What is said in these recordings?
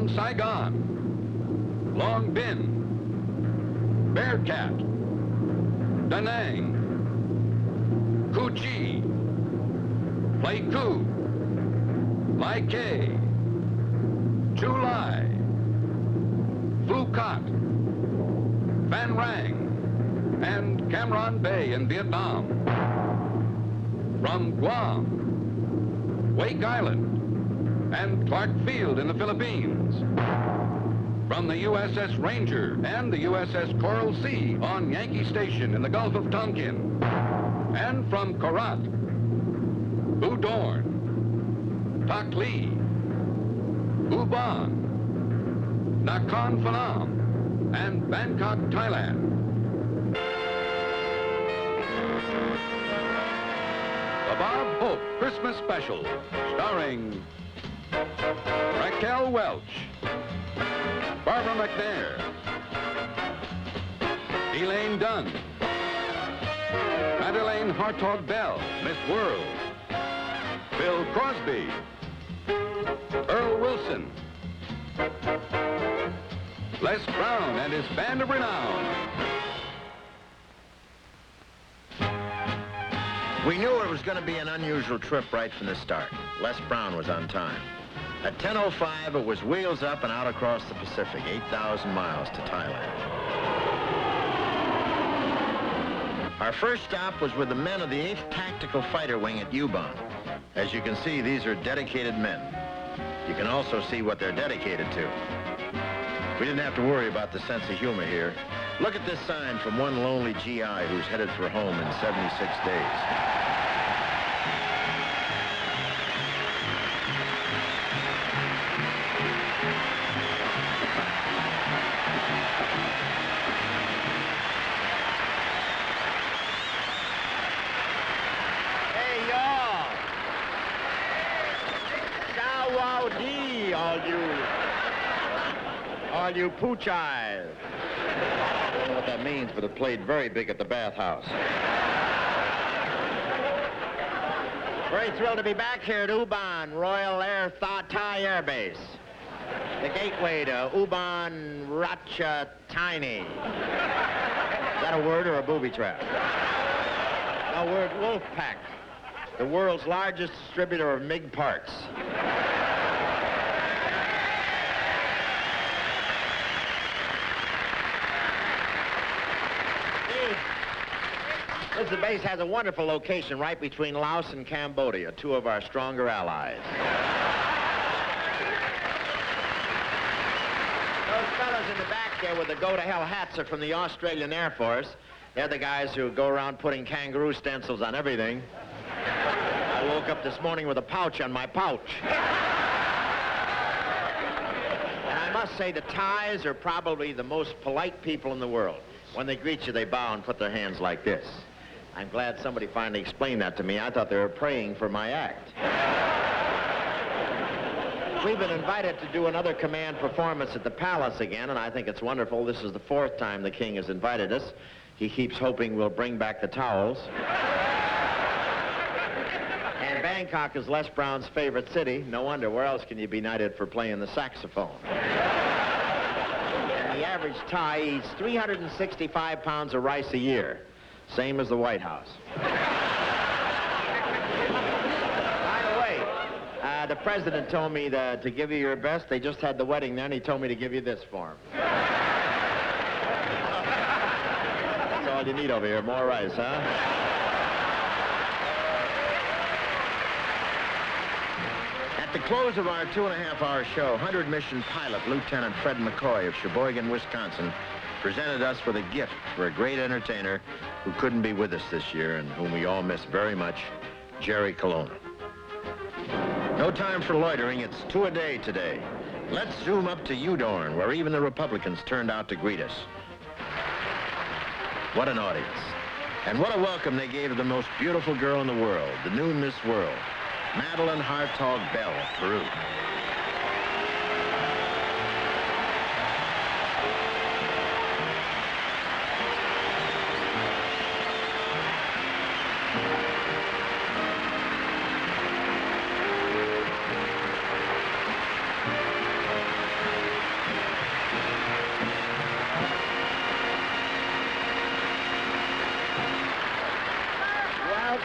from Saigon, Long Bin, Bearcat, Da Nang, Cu Chi, Pleiku, Lai Kay, Chu Lai, Phu Cat, Phan Rang, and Cam Bay in Vietnam. From Guam, Wake Island, and Clark Field in the Philippines. From the USS Ranger and the USS Coral Sea on Yankee Station in the Gulf of Tonkin. And from Karat, Udorn, Taki, Ubon, Nakhon Phanom, and Bangkok, Thailand. The Bob Hope Christmas Special, starring Raquel Welch, Barbara McNair, Elaine Dunn, Madeleine Hartog Bell, Miss World, Bill Crosby, Earl Wilson, Les Brown and his band of renown. We knew it was going to be an unusual trip right from the start. Les Brown was on time. At 10:05, it was wheels up and out across the Pacific, 8,000 miles to Thailand. Our first stop was with the men of the 8th Tactical Fighter Wing at Ubon. As you can see, these are dedicated men. You can also see what they're dedicated to. We didn't have to worry about the sense of humor here. Look at this sign from one lonely GI who's headed for home in 76 days. Hey, y'all! Sawawdee, all you pooch eyes. I don't know what that means, but it played very big at the bathhouse. Very thrilled to be back here at Ubon Royal Air Base. The gateway to Ubon Ratchathani. Is that a word or a booby trap? No, word Wolfpack, the world's largest distributor of MiG parts. This base has a wonderful location right between Laos and Cambodia, two of our stronger allies. Those fellas in the back there with the go-to-hell hats are from the Australian Air Force. They're the guys who go around putting kangaroo stencils on everything. I woke up this morning with a pouch on my pouch. And I must say the Thais are probably the most polite people in the world. When they greet you, they bow and put their hands like this. I'm glad somebody finally explained that to me. I thought they were praying for my act. We've been invited to do another command performance at the Palace again, and I think it's wonderful. This is the 4th time the King has invited us. He keeps hoping we'll bring back the towels. And Bangkok is Les Brown's favorite city. No wonder. Where else can you be knighted for playing the saxophone? And the average Thai eats 365 pounds of rice a year. Same as the White House. By the way, the president told me to give you your best. They just had the wedding there, and he told me to give you this for him. That's all you need over here, more rice, huh? At the close of our 2.5-hour show, 100 mission pilot Lieutenant Fred McCoy of Sheboygan, Wisconsin, presented us with a gift for a great entertainer who couldn't be with us this year and whom we all miss very much, Jerry Colonna. No time for loitering. It's 2 a day today. Let's zoom up to Udorn, where even the Republicans turned out to greet us. What an audience. And what a welcome they gave to the most beautiful girl in the world, the new Miss World, Madeleine Hartog Bell of Peru.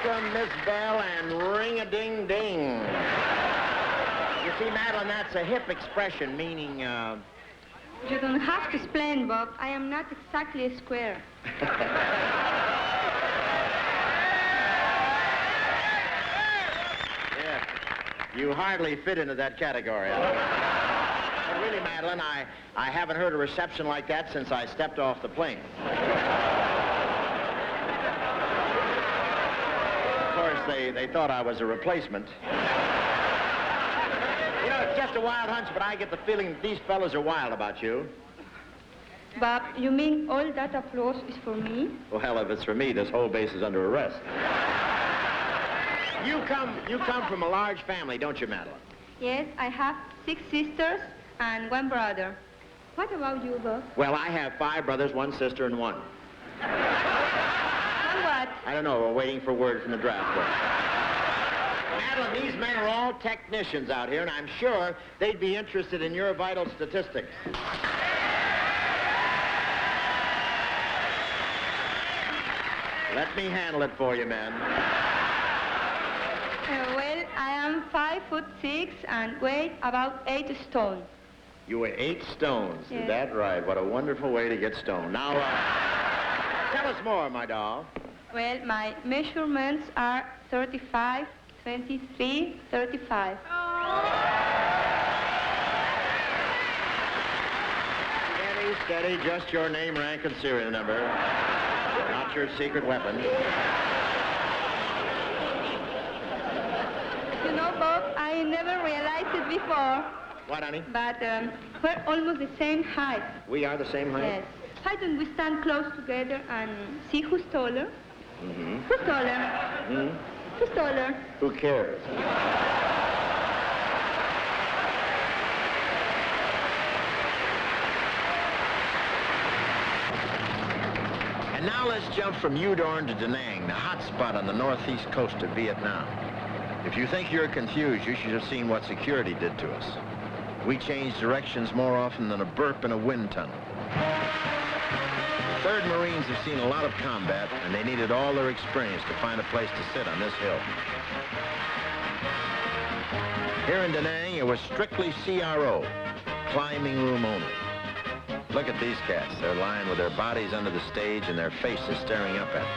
welcome, Miss Bell, and ring-a-ding-ding. You see, Madeleine, that's a hip expression, meaning, You don't have to explain, Bob. I am not exactly a square. Yeah, you hardly fit into that category. But really, Madeleine, I haven't heard a reception like that since I stepped off the plane. Of course, they thought I was a replacement. You know, it's just a wild hunch, but I get the feeling that these fellas are wild about you. Bob, you mean all that applause is for me? Well, if it's for me, this whole base is under arrest. You come from a large family, don't you, Madeleine? Yes, I have 6 sisters and 1 brother. What about you, Bob? Well, I have 5 brothers, 1 sister, and 1. One what? I don't know. We're waiting for word from the draft book. Madeleine, these men are all technicians out here, and I'm sure they'd be interested in your vital statistics. Let me handle it for you, man. Well, I am 5'6" and weigh about 8 stone. You weigh 8 stones. Yes. Is that right? What a wonderful way to get stoned. Now, tell us more, my doll. Well, my measurements are 35, 23, 35. Steady, steady, just your name, rank, and serial number. Not your secret weapon. You know, Bob, I never realized it before. What, honey? But we're almost the same height. We are the same height? Yes. Why don't we stand close together and see who's taller? Mm-hmm. Who's taller? Hmm? Who's taller? Who cares? And now let's jump from Udorn to Da Nang, the hot spot on the northeast coast of Vietnam. If you think you're confused, you should have seen what security did to us. We changed directions more often than a burp in a wind tunnel. 3rd Marines have seen a lot of combat, and they needed all their experience to find a place to sit on this hill. Here in Da Nang, it was strictly CRO, climbing room only. Look at these cats. They're lying with their bodies under the stage and their faces staring up at them.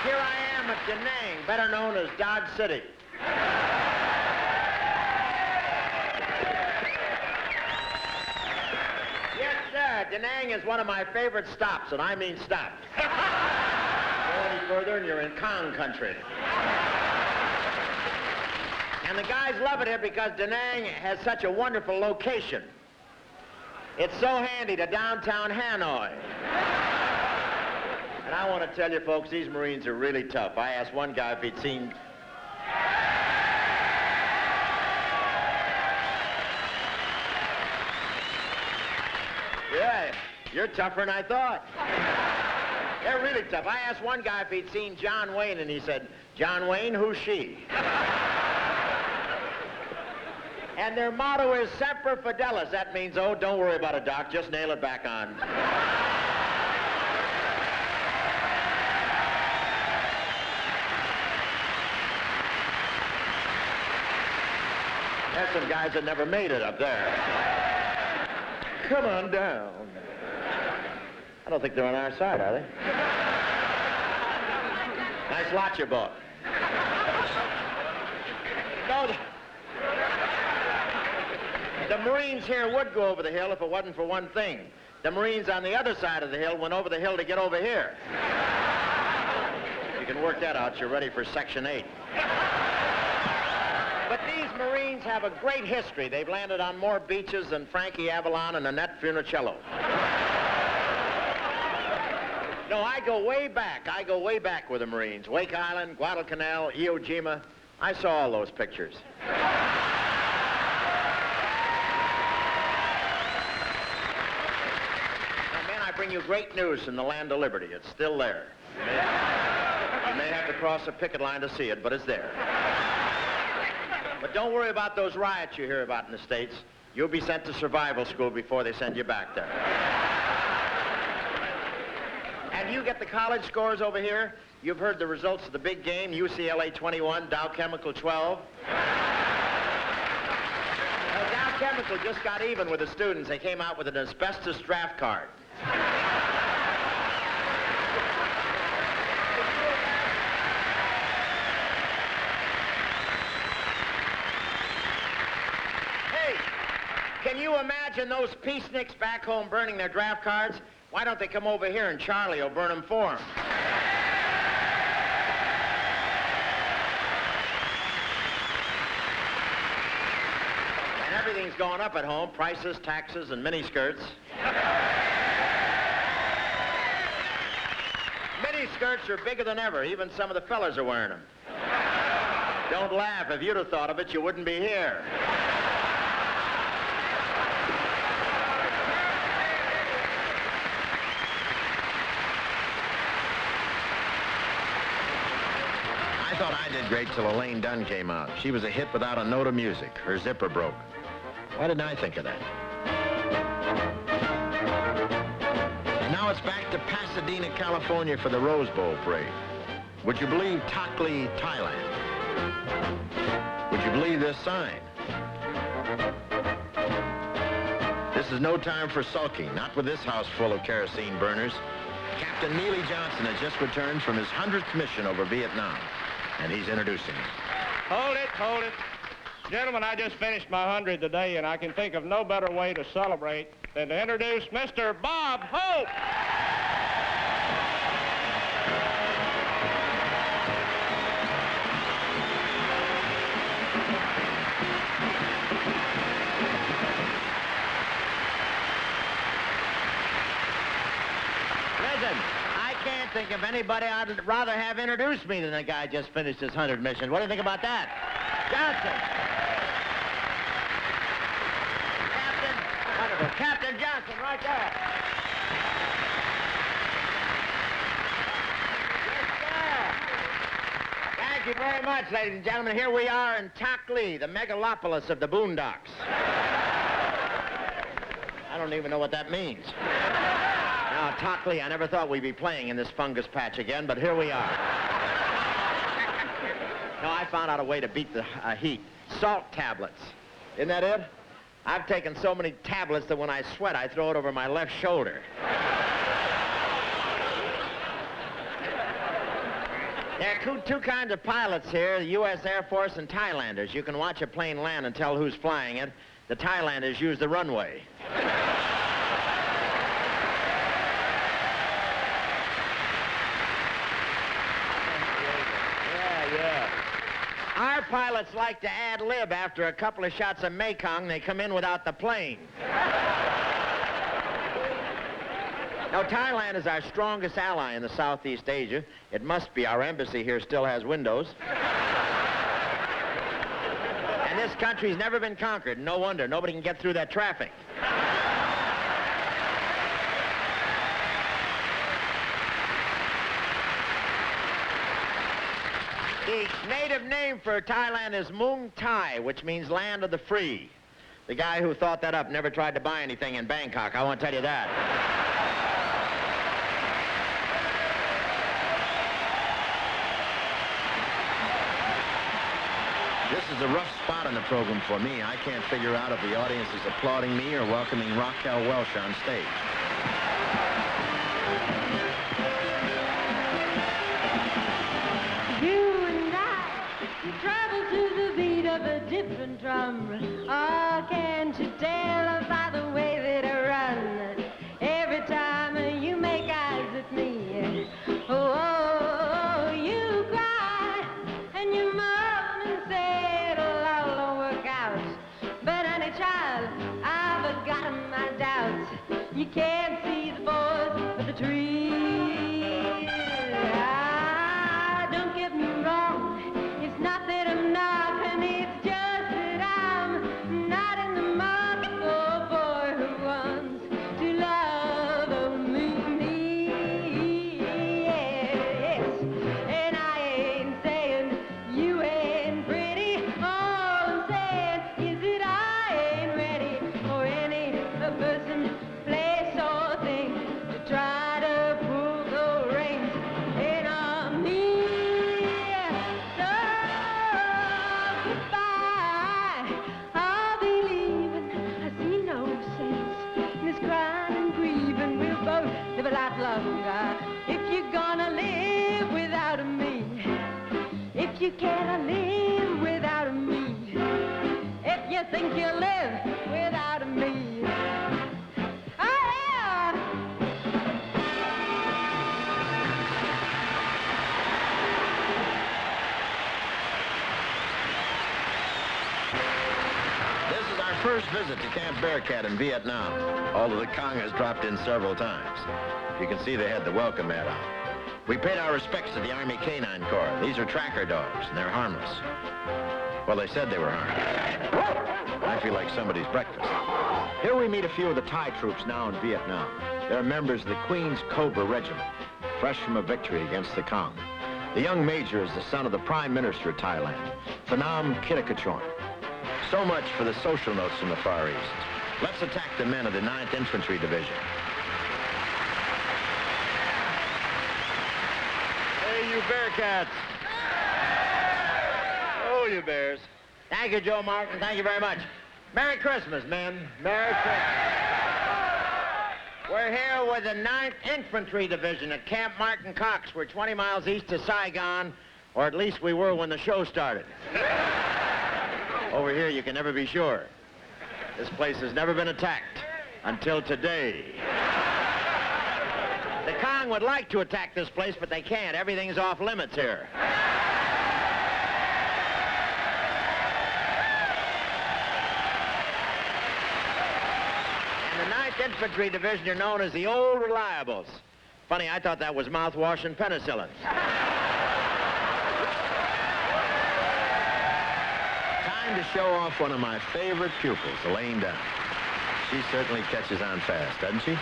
Here I am at Da Nang, better known as Dodge City. Yes, sir. Da Nang is one of my favorite stops, and I mean stops. Go any further and you're in Kong country. And the guys love it here because Da Nang has such a wonderful location. It's so handy to downtown Hanoi. And I want to tell you, folks, these Marines are really tough. I asked one guy if he'd seen... Yeah, you're tougher than I thought. They're really tough. I asked one guy if he'd seen John Wayne, and he said, "John Wayne, who's she?" And their motto is Semper Fidelis. That means, oh, don't worry about it, Doc. Just nail it back on. There's some guys that never made it up there. Come on down. I don't think they're on our side, are they? Nice lot you bought. No, the Marines here would go over the hill if it wasn't for one thing. The Marines on the other side of the hill went over the hill to get over here. You can work that out. You're ready for Section 8. But these Marines have a great history. They've landed on more beaches than Frankie Avalon and Annette Funicello. No, I go way back. I go way back with the Marines. Wake Island, Guadalcanal, Iwo Jima. I saw all those pictures. Now, man, I bring you great news from the land of liberty. It's still there. You may have to cross a picket line to see it, but it's there. But don't worry about those riots you hear about in the States. You'll be sent to survival school before they send you back there. And you get the college scores over here. You've heard the results of the big game, UCLA 21, Dow Chemical 12. Dow Chemical just got even with the students. They came out with an asbestos draft card. Hey, can you imagine those peaceniks back home burning their draft cards? Why don't they come over here and Charlie will burn them for them? And everything's going up at home, prices, taxes, and miniskirts. Miniskirts are bigger than ever. Even some of the fellas are wearing them. Don't laugh. If you'd have thought of it, you wouldn't be here. I thought I did great till Elaine Dunn came out. She was a hit without a note of music. Her zipper broke. Why didn't I think of that? And now it's back to Pasadena, California for the Rose Bowl parade. Would you believe Taki, Thailand? Would you believe this sign? This is no time for sulking, not with this house full of kerosene burners. Captain Neely Johnson has just returned from his 100th mission over Vietnam. And he's introducing us. Hold it, hold it. Gentlemen, I just finished my 100 today, and I can think of no better way to celebrate than to introduce Mr. Bob Hope. Listen, I can't think of anybody I'd rather have introduced me than the guy just finished his 100 mission. What do you think about that? Johnson. Captain. Wonderful. Captain Johnson, right there. Yes, sir. Thank you very much, ladies and gentlemen. Here we are in Taki, the megalopolis of the boondocks. I don't even know what that means. Now, Taki, I never thought we'd be playing in this fungus patch again, but here we are. No, I found out a way to beat the heat. Salt tablets. Isn't that it? I've taken so many tablets that when I sweat, I throw it over my left shoulder. There are two kinds of pilots here, the U.S. Air Force and Thailanders. You can watch a plane land and tell who's flying it. The Thailanders use the runway. Our pilots like to ad-lib after a couple of shots of Mekong. They come in without the plane. Now, Thailand is our strongest ally in the Southeast Asia. It must be. Our embassy here still has windows. And this country's never been conquered. No wonder. Nobody can get through that traffic. The native name for Thailand is Muang Thai, which means land of the free. The guy who thought that up never tried to buy anything in Bangkok, I want to tell you that. This is a rough spot in the program for me. I can't figure out if the audience is applauding me or welcoming Raquel Welch on stage. Travel to the beat of a different drum. Oh, can't you tell by the way that I run? Every time you make eyes at me, oh, you cry and you moan and say it'll all work out. But honey child, I've got my doubts. You can't see the forest of the trees. Don't get me wrong. It's not that I'm knocking, it's just that I'm not in the market for a boy who wants to love me. Yes, and I ain't saying you ain't pretty. Oh, you can't live without me. If you think you'll live without me. Oh, yeah. This is our first visit to Camp Bearcat in Vietnam, although the Kong has dropped in several times. You can see they had the welcome mat on. We paid our respects to the Army Canine Corps. These are tracker dogs, and they're harmless. Well, they said they were harmless. I feel like somebody's breakfast. Here we meet a few of the Thai troops now in Vietnam. They're members of the Queen's Cobra Regiment, fresh from a victory against the Kong. The young major is the son of the Prime Minister of Thailand, Phanam Kittikachorn. So much for the social notes from the Far East. Let's attack the men of the 9th Infantry Division. Hey, you Bearcats. Oh, you bears. Thank you, Joe Martin. Thank you very much. Merry Christmas, men. Merry Christmas. We're here with the 9th Infantry Division at Camp Martin Cox. We're 20 miles east of Saigon, or at least we were when the show started. Over here, you can never be sure. This place has never been attacked until today. The Kong would like to attack this place, but they can't. Everything's off limits here. And the 9th Infantry Division are known as the Old Reliables. Funny, I thought that was mouthwash and penicillin. Time to show off one of my favorite pupils, Elaine Dunn. She certainly catches on fast, doesn't she?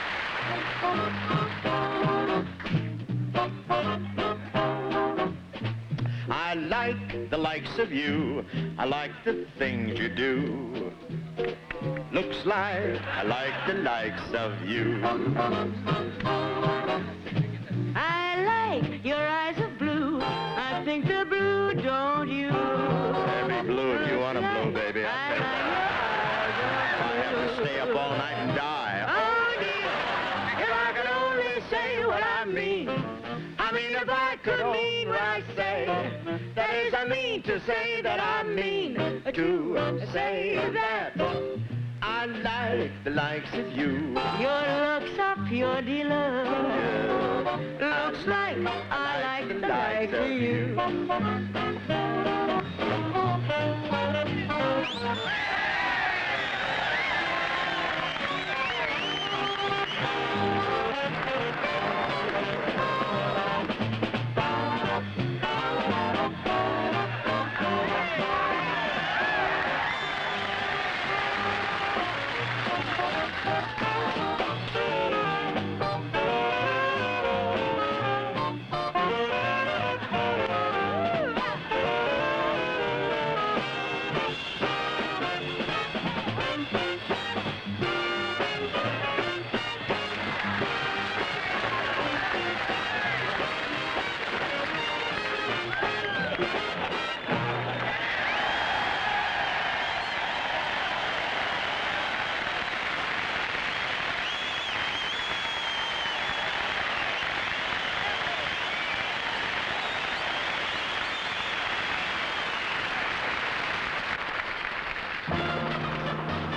I like the likes of you. I like the things you do. Looks like I like the likes of you. I like your eyes of blue. I think they're blue, don't you? Every blue if you want to blue, baby. I have to stay up all night and die. Oh, dear, if I could only say what I mean. I mean, if I could mean what I say. That is, I mean to say that I mean to say that. I like the likes of you. Your looks are pure deluxe. Looks like I like the likes of you.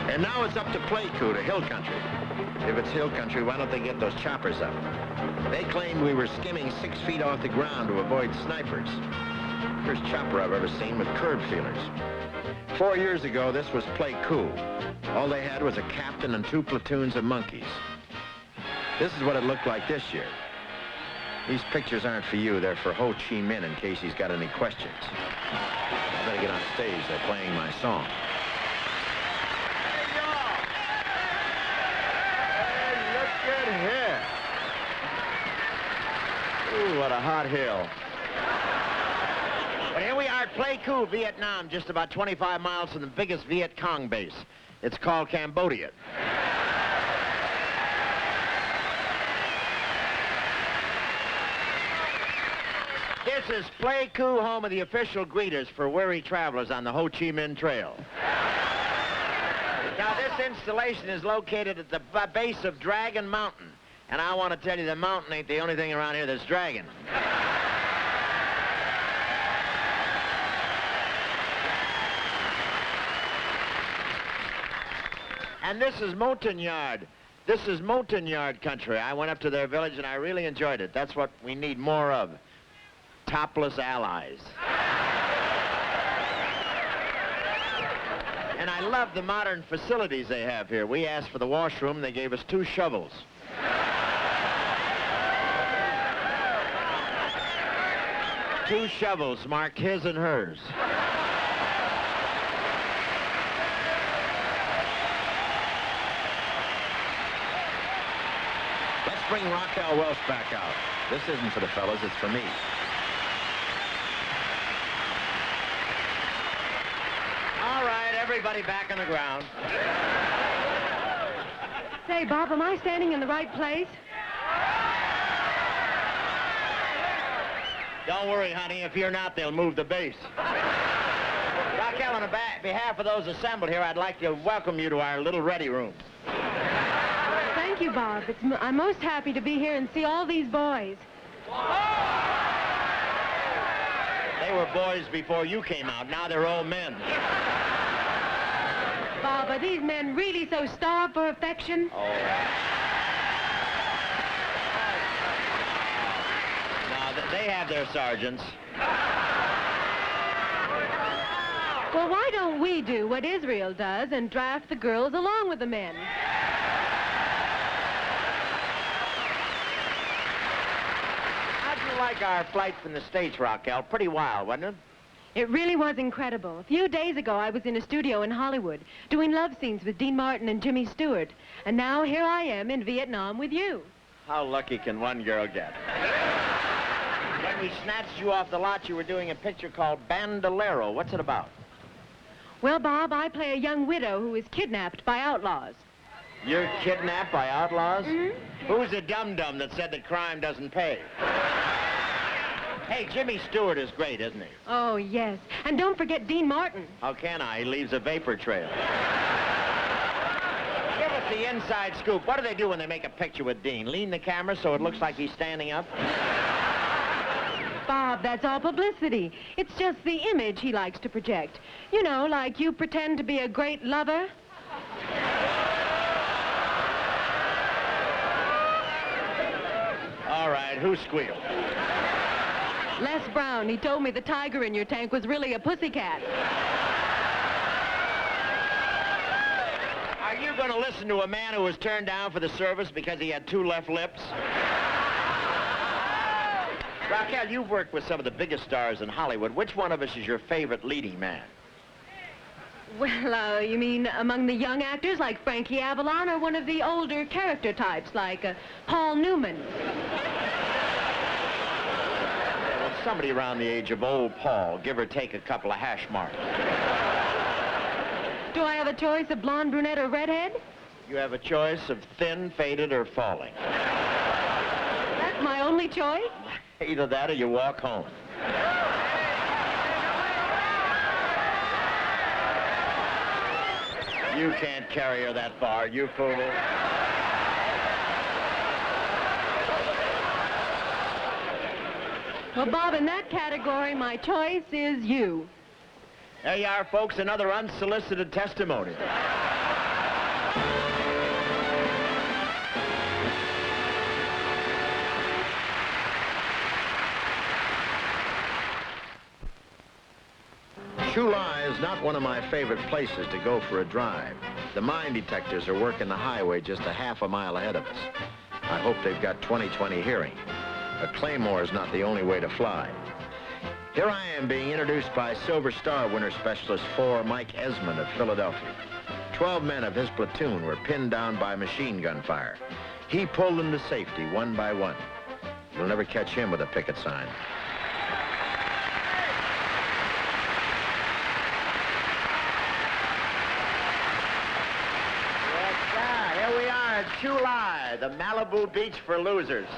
And now it's up to Pleiku, to hill country. If it's hill country, why don't they get those choppers up? They claimed we were skimming 6 feet off the ground to avoid snipers. First chopper I've ever seen with curb feelers. 4 years ago, this was Pleiku. All they had was a captain and 2 platoons of monkeys. This is what it looked like this year. These pictures aren't for you. They're for Ho Chi Minh in case he's got any questions. I better get on stage. They're playing my song. Here. Ooh, what a hot hill. But here we are at Pleiku, Vietnam, just about 25 miles from the biggest Viet Cong base. It's called Cambodia. This is Pleiku, home of the official greeters for weary travelers on the Ho Chi Minh Trail. Now, this installation is located at the base of Dragon Mountain. And I want to tell you, the mountain ain't the only thing around here that's dragon. And this is Montagnard. This is Montagnard country. I went up to their village and I really enjoyed it. That's what we need more of. Topless allies. And I love the modern facilities they have here. We asked for the washroom, they gave us 2 shovels. Two shovels marked his and hers. Let's bring Raquel Welch back out. This isn't for the fellas, it's for me. All right, everybody back on the ground. Say, Bob, am I standing in the right place? Don't worry, honey. If you're not, they'll move the base. Raquel, on behalf of those assembled here, I'd like to welcome you to our little ready room. Thank you, Bob. I'm most happy to be here and see all these boys. They were boys before you came out. Now they're old men. Bob, are these men really so starved for affection? Oh. They have their sergeants. Well, why don't we do what Israel does and draft the girls along with the men? How'd you like our flight from the States, Raquel? Pretty wild, wasn't it? It really was incredible. A few days ago, I was in a studio in Hollywood doing love scenes with Dean Martin and Jimmy Stewart. And now here I am in Vietnam with you. How lucky can one girl get? When we snatched you off the lot, you were doing a picture called Bandolero. What's it about? Well, Bob, I play a young widow who is kidnapped by outlaws. You're kidnapped by outlaws? Mm-hmm. Who's the dum-dum that said that crime doesn't pay? Hey, Jimmy Stewart is great, isn't he? Oh, yes. And don't forget Dean Martin. How can I? He leaves a vapor trail. Give us the inside scoop. What do they do when they make a picture with Dean? Lean the camera so it looks like he's standing up? Bob, that's all publicity. It's just the image he likes to project. You know, like you pretend to be a great lover. All right, who squealed? Les Brown, he told me the tiger in your tank was really a pussycat. Are you going to listen to a man who was turned down for the service because he had 2 left lips? Raquel, you've worked with some of the biggest stars in Hollywood. Which one of us is your favorite leading man? Well, you mean among the young actors like Frankie Avalon or one of the older character types like Paul Newman? Well, somebody around the age of old Paul, give or take a couple of hash marks. Do I have a choice of blonde, brunette, or redhead? You have a choice of thin, faded, or falling. That's my only choice? Either that or you walk home. You can't carry her that far, you fool. Well, Bob, in that category, my choice is you. There you are, folks, another unsolicited testimony. Chu Lai is not one of my favorite places to go for a drive. The mine detectors are working the highway just a half a mile ahead of us. I hope they've got 20/20 hearing. A claymore is not the only way to fly. Here I am being introduced by Silver Star Winter Specialist 4 Mike Esmond of Philadelphia. 12 men of his platoon were pinned down by machine gun fire. He pulled them to safety one by one. You'll never catch him with a picket sign. Here we are at Chu Lai, the Malibu beach for losers.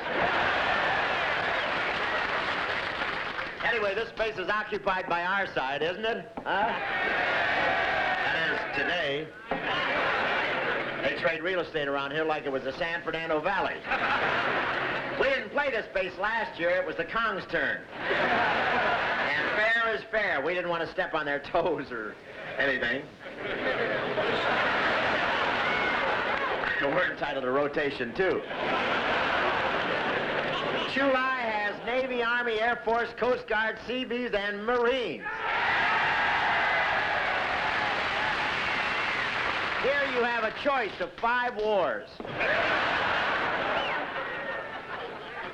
Anyway, this space is occupied by our side, isn't it? Huh? That is, today. They trade real estate around here like it was the San Fernando Valley. We didn't play this space last year. It was the Kong's turn. And fair is fair. We didn't want to step on their toes or anything. We're entitled to rotation, too. Chu Lai has Navy, Army, Air Force, Coast Guard, Seabees, and Marines. Here you have a choice of 5 wars.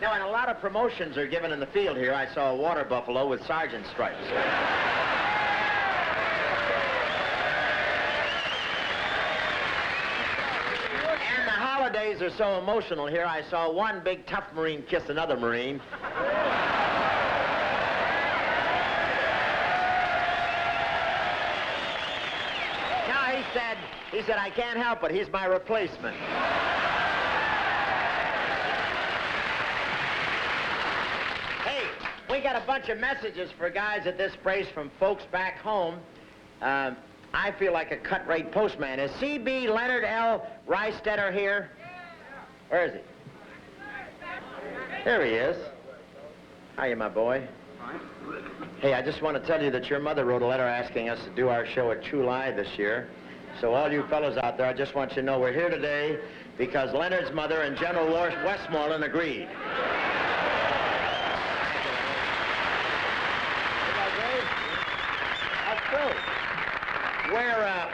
Now, and a lot of promotions are given in the field here. I saw a water buffalo with sergeant stripes. And the holidays are so emotional here. I saw one big tough Marine kiss another Marine. Now, he said, I can't help it. He's my replacement. We got a bunch of messages for guys at this place from folks back home. I feel like a cut-rate postman. Is C.B. Leonard L. Reistetter here? Where is he? There he is. Hiya, my boy. Hey, I just want to tell you that your mother wrote a letter asking us to do our show at Chu Lai this year. So all you fellows out there, I just want you to know we're here today because Leonard's mother and General Westmoreland agreed.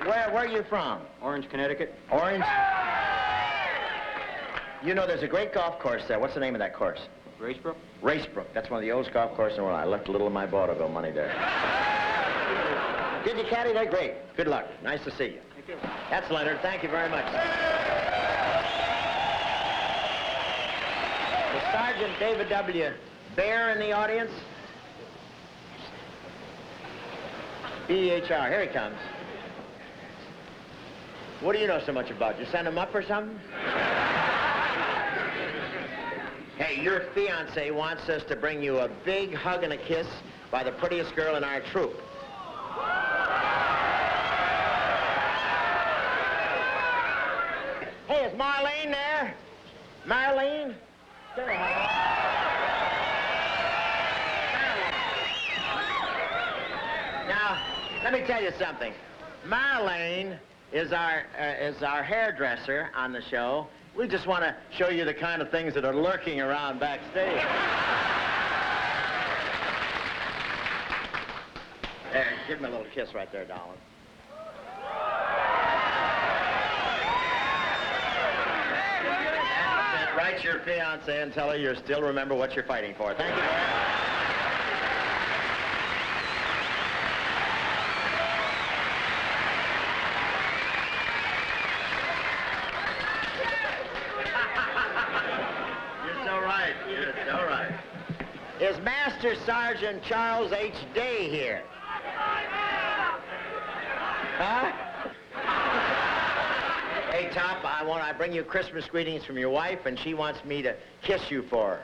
Where are you from? Orange, Connecticut. Orange? You know, there's a great golf course there. What's the name of that course? Racebrook. Racebrook. That's one of the oldest golf courses in the world. I left a little of my vaudeville money there. Did you, Caddy? They're great. Good luck. Nice to see you. Thank you. That's Leonard. Thank you very much. Is Sergeant David W. Bear in the audience? B-H-R. Here he comes. What do you know so much about? You send him up or something? Hey, your fiancé wants us to bring you a big hug and a kiss by the prettiest girl in our troop. Hey, is Marlene there? Marlene? Now, let me tell you something. Marlene is our hairdresser on the show. We just want to show you the kind of things that are lurking around backstage. There, give him a little kiss right there, darling. Write to your fiancée and tell her you still remember what you're fighting for. Thank you very much. Is Master Sergeant Charles H. Day here? Huh? Hey, Top, I bring you Christmas greetings from your wife, and she wants me to kiss you for her.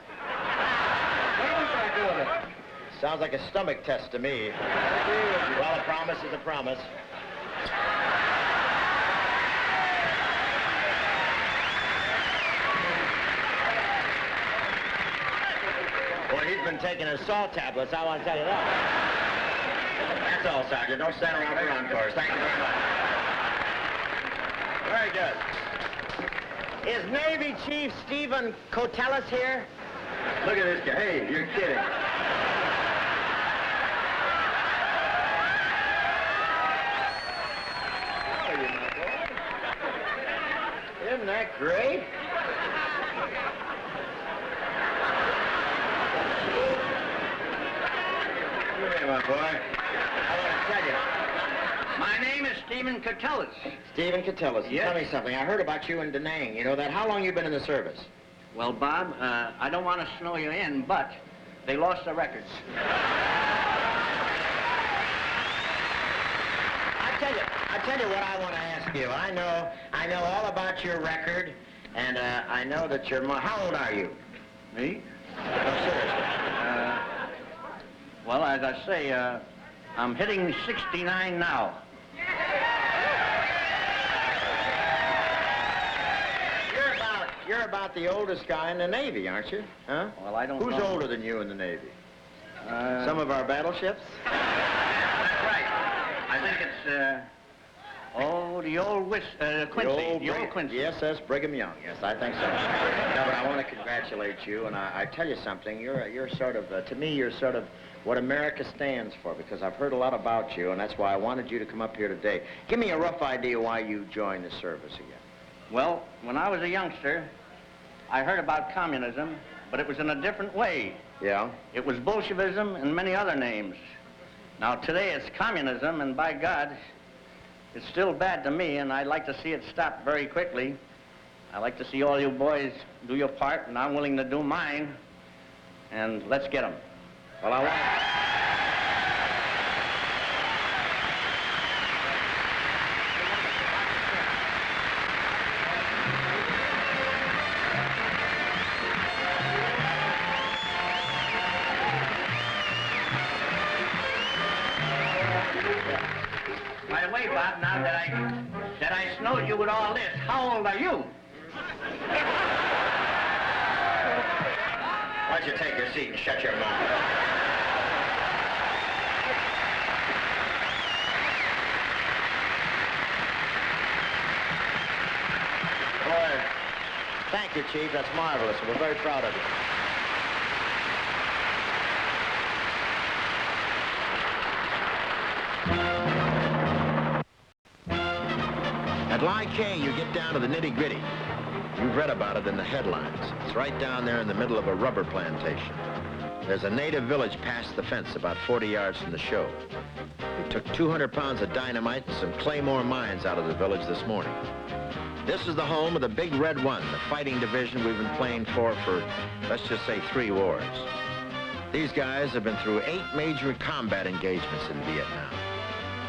Sounds like a stomach test to me. Well, a promise is a promise. Well, he's been taking his salt tablets, I want to tell you that. That's all, Sergeant. Don't stand around for encores. Thank you very much. Very good. Is Navy Chief Stephen Cotellis here? Look at this guy. Hey, you're kidding. How are you, my boy? Isn't that great? My boy. I want to tell you. My name is Stephen Cotellis. Stephen Cotellis. Yes. Tell me something. I heard about you in Da Nang. You know that? How long you been in the service? Well, Bob, I don't want to snow you in, but they lost their records. I tell you what I want to ask you. I know all about your record, and I know that you're how old are you? Me? No, seriously. Well, as I say, I'm hitting 69 now. You're about the oldest guy in the Navy, aren't you? Huh? Well, I don't know. Who's older than you in the Navy? Some of our battleships? That's right. I think it's Oh, the old Quincy. The old Quincy. Yes, that's Brigham Young. Yes, I think so. No, but I want to congratulate you, and I tell you something. You're sort of, to me, you're sort of what America stands for, because I've heard a lot about you, and that's why I wanted you to come up here today. Give me a rough idea why you joined the service again. Well, when I was a youngster, I heard about communism, but it was in a different way. Yeah? It was Bolshevism and many other names. Now, today it's communism, and by God, it's still bad to me, and I'd like to see it stop very quickly. I'd like to see all you boys do your part, and I'm willing to do mine, and let's get them. Well, I want... By the way, Bob, now that I snowed you with all this, how old are you? Why don't you take your seat and shut your mouth? Boy, thank you, Chief. That's marvelous. We're very proud of you. At Lai K, you get down to the nitty-gritty. You've read about it in the headlines. It's right down there in the middle of a rubber plantation. There's a native village past the fence about 40 yards from the show. We took 200 pounds of dynamite and some claymore mines out of the village this morning. This is the home of the Big Red One, the fighting division we've been playing for, let's just say, 3 wars. These guys have been through 8 major combat engagements in Vietnam.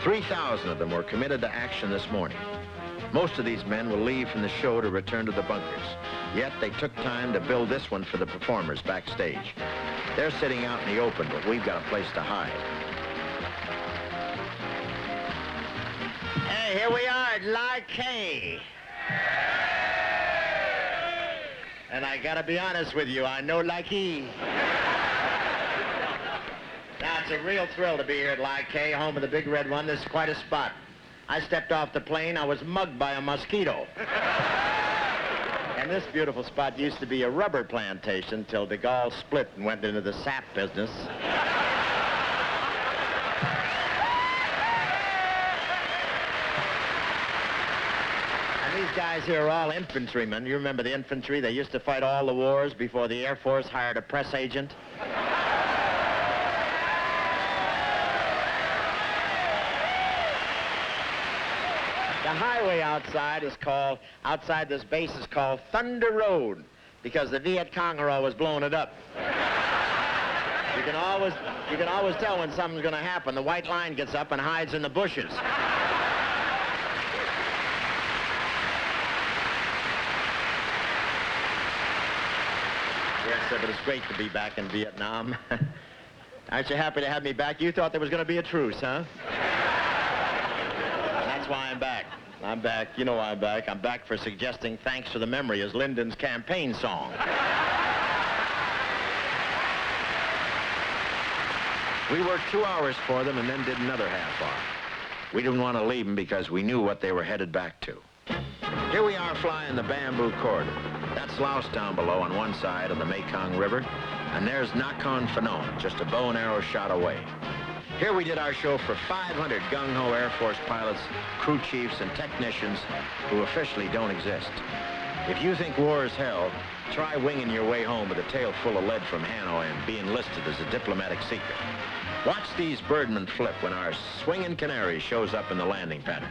3,000 of them were committed to action this morning. Most of these men will leave from the show to return to the bunkers. Yet they took time to build this one for the performers backstage. They're sitting out in the open, but we've got a place to hide. Hey, here we are at Lai K. And I gotta be honest with you, I know Lai K. Now, it's a real thrill to be here at Lai K, home of the Big Red One. This is quite a spot. I stepped off the plane, I was mugged by a mosquito. And this beautiful spot used to be a rubber plantation till de Gaulle split and went into the sap business. And these guys here are all infantrymen. You remember the infantry? They used to fight all the wars before the Air Force hired a press agent. The highway outside this base is called Thunder Road, because the Viet Cong are always blowing it up. You can always tell when something's going to happen. The white line gets up and hides in the bushes. Yes, sir, but it's great to be back in Vietnam. Aren't you happy to have me back? You thought there was going to be a truce, huh? That's why I'm back. I'm back. You know why I'm back. I'm back for suggesting Thanks for the Memory as Lyndon's campaign song. We worked 2 hours for them and then did another half hour. We didn't want to leave them because we knew what they were headed back to. Here we are flying the bamboo corridor. That's Laos down below on one side of the Mekong River, and there's Nakhon Phanom, just a bow and arrow shot away. Here we did our show for 500 gung-ho Air Force pilots, crew chiefs, and technicians who officially don't exist. If you think war is hell, try winging your way home with a tail full of lead from Hanoi and be enlisted as a diplomatic secret. Watch these birdmen flip when our swinging canary shows up in the landing pattern.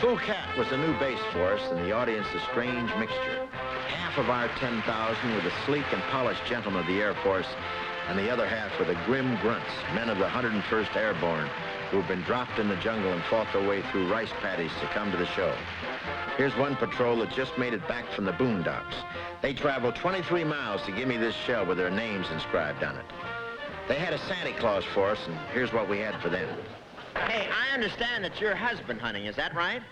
Phu Cat was a new base for us, and the audience a strange mixture. Half of our 10,000 were the sleek and polished gentlemen of the Air Force, and the other half were the grim grunts, men of the 101st Airborne, who have been dropped in the jungle and fought their way through rice paddies to come to the show. Here's one patrol that just made it back from the boondocks. They traveled 23 miles to give me this shell with their names inscribed on it. They had a Santa Claus for us, and here's what we had for them. Hey, I understand that you're husband hunting, is that right?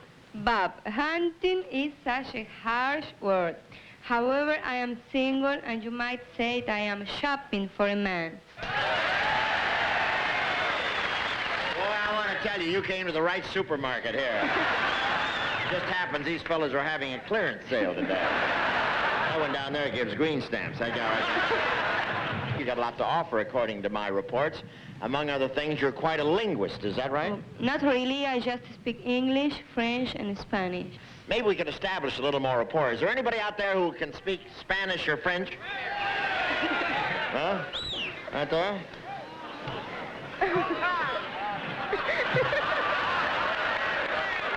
Bob, hunting is such a harsh word. However, I am single, and you might say that I am shopping for a man. Boy, I want to tell you, you came to the right supermarket here. Just happens these fellas are having a clearance sale today. That one down there gives green stamps. You got a lot to offer, according to my reports. Among other things, you're quite a linguist, is that right? Well, not really. I just speak English, French, and Spanish. Maybe we could establish a little more rapport. Is there anybody out there who can speak Spanish or French? Huh? Out there?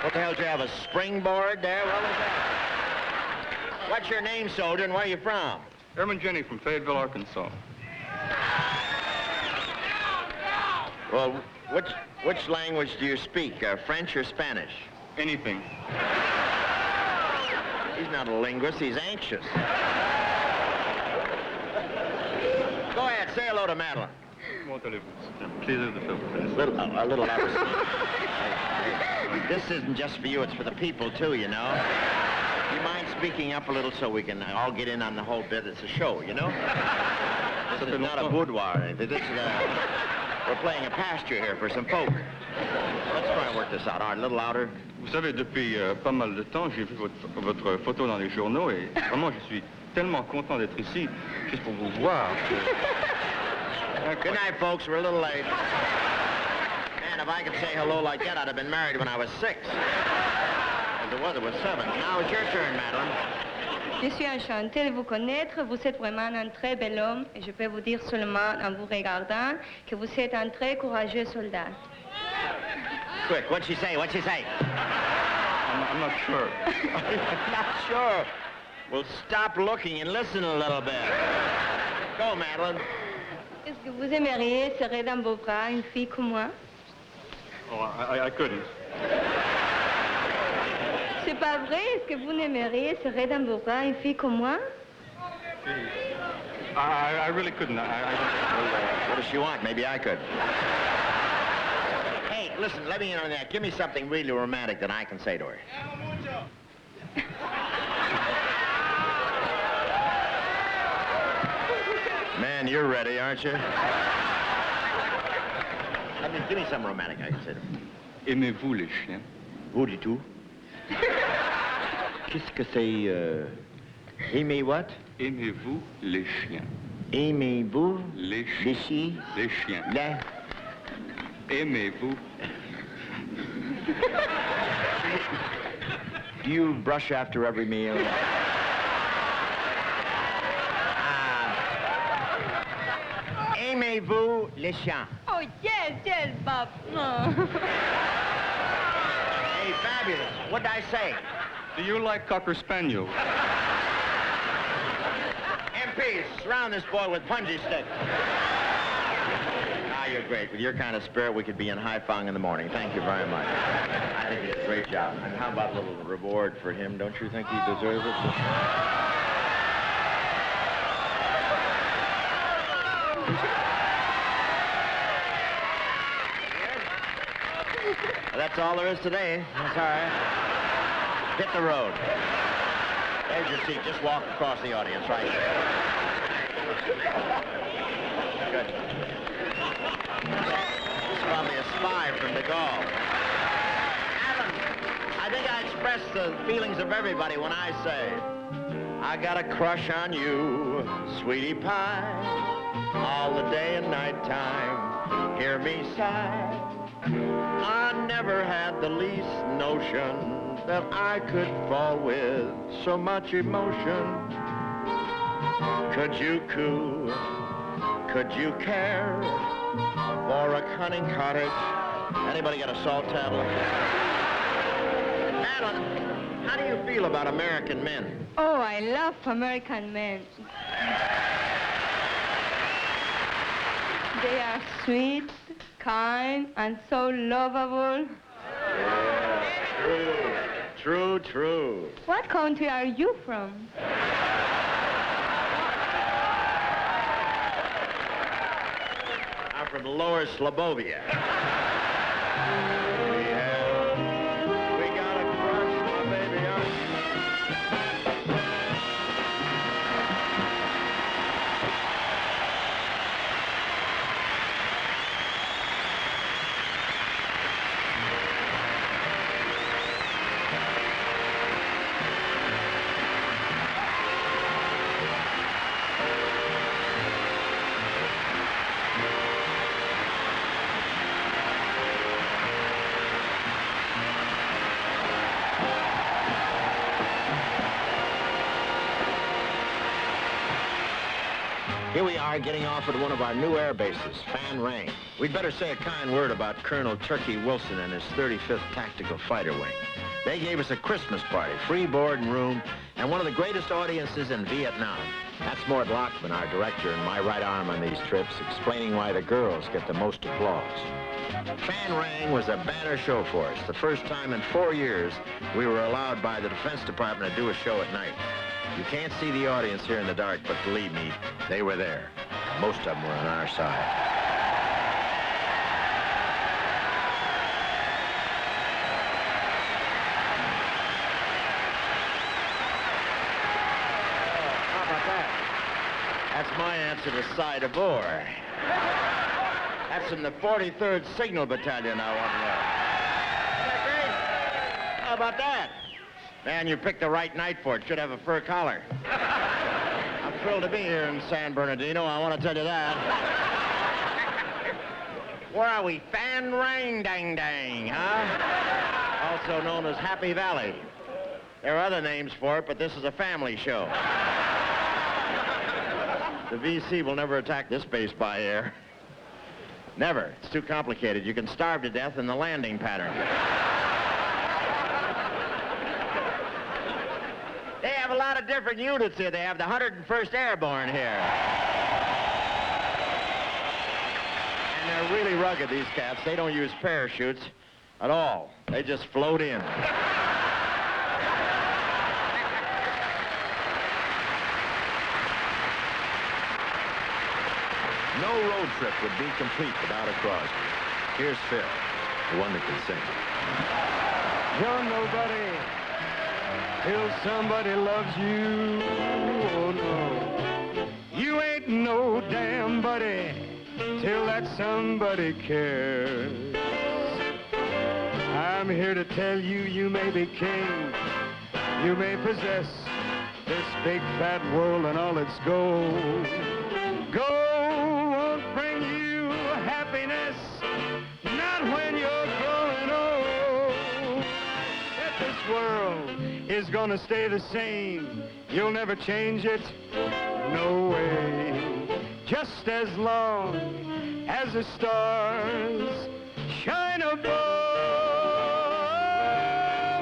What the hell, do you have a springboard there? What was that? What's your name, soldier, and where are you from? Airman Jenny from Fayetteville, Arkansas. Well, which language do you speak, French or Spanish? Anything. He's not a linguist, he's anxious. Go ahead, say hello to Madeleine. Comment allez-vous? Plaisir de faire vous connaître. A little louder. Hey, this isn't just for you, it's for the people, too, you know? You mind speaking up a little so we can all get in on the whole bit? It's a show, you know? This is not a boudoir. This is we're playing a pasture here for some folk. Let's try and work this out. All right, a little louder. Vous savez, depuis pas mal de temps, j'ai vu votre photo dans les journaux et vraiment, je suis tellement content d'être ici, juste pour vous voir. Good night, folks. We're a little late. Man, if I could say hello like that, I'd have been married when I was 6. The weather was 7. Now it's your turn, Madeleine. Je suis enchantée de vous connaître. Vous êtes vraiment un très bel homme. Et je peux vous dire seulement, en vous regardant, que vous êtes un très courageux soldat. Quick, what'd she say? What'd she say? I'm not sure. Not sure. Well, stop looking and listen a little bit. Go, Madeleine. Est-ce que vous aimeriez serrer dans vos bras une fille comme moi? Oh, I couldn't. C'est pas vrai? Est-ce que vous n'aimeriez serrer dans vos bras une fille comme moi? I really couldn't. What does she want? Maybe I could. Hey, listen, let me in on that. Give me something really romantic that I can say to her. Man, you're ready, aren't you? Give me something romantic I can say to her. Aimez-vous les chiens? Vous du tout. Qu'est-ce que c'est, Aimez what? Aimez-vous les chiens? Aimez-vous Les les chiens. chiens? Les chiens. La... Aimez-vous? Do you brush after every meal? Aimez-vous les chiens? Oh, yes, Bob. No. Hey, fabulous. What'd I say? Do you like Cocker Spaniels? MPs, surround this boy with punji sticks. Ah, you're great. With your kind of spirit, we could be in Haiphong in the morning. Thank you very much. I think it's a great job. And how about a little reward for him? Don't you think he deserves it? Well, that's all there is today. That's all right. Hit the road. There's your seat. Just walk across the audience right there. Good. It's probably a spy from De Gaulle. Alan, I think I express the feelings of everybody when I say, I got a crush on you, sweetie pie, all the day and night time. Hear me sigh. I never had the least notion that I could fall with so much emotion. Could you coo? Could you care for a cunning cottage? Anybody got a salt tablet? Madeline, how do you feel about American men? Oh, I love American men. They are sweet, kind, and so lovable. Yeah, true. What country are you from? I'm from Lower Slobovia. We got a crush, my baby, on it. Here we are getting off at one of our new air bases, Phan Rang. We'd better say a kind word about Colonel Turkey Wilson and his 35th Tactical Fighter Wing. They gave us a Christmas party, free board and room, and one of the greatest audiences in Vietnam. That's Mort Lockman, our director, and my right arm on these trips, explaining why the girls get the most applause. Phan Rang was a banner show for us. The first time in 4 years we were allowed by the Defense Department to do a show at night. You can't see the audience here in the dark, but believe me, they were there. Most of them were on our side. How about that? That's my answer to side of bore. That's in the 43rd Signal Battalion I want to know. Isn't that great? How about that? Man, you picked the right night for it. Should have a fur collar. I'm thrilled to be here in San Bernardino. I want to tell you that. Where are we? Phan Rang Dang Dang, huh? Also known as Happy Valley. There are other names for it, but this is a family show. The VC will never attack this base by air. Never. It's too complicated. You can starve to death in the landing pattern. They have a lot of different units here. They have the 101st Airborne here. And they're really rugged, these cats. They don't use parachutes at all. They just float in. No road trip would be complete without a Crosby. Here's Phil, the one that can sing. You're nobody till somebody loves you. Oh, no. You ain't no damn buddy till that somebody cares. I'm here to tell you, you may be king. You may possess this big fat world and all its gold. Gold won't bring you happiness, not when you're growing old. If this world is gonna stay the same, you'll never change it, no way. Just as long as the stars shine above,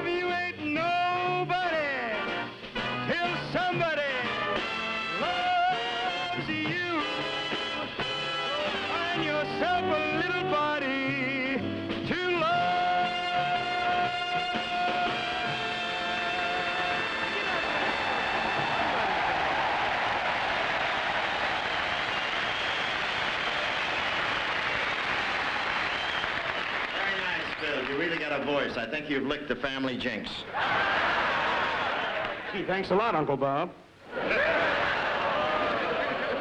you ain't nobody till somebody loves you. Find yourself a little body to love. Very nice, Phil. You really got a voice. I think you've licked the family jinx. Gee, thanks a lot, Uncle Bob.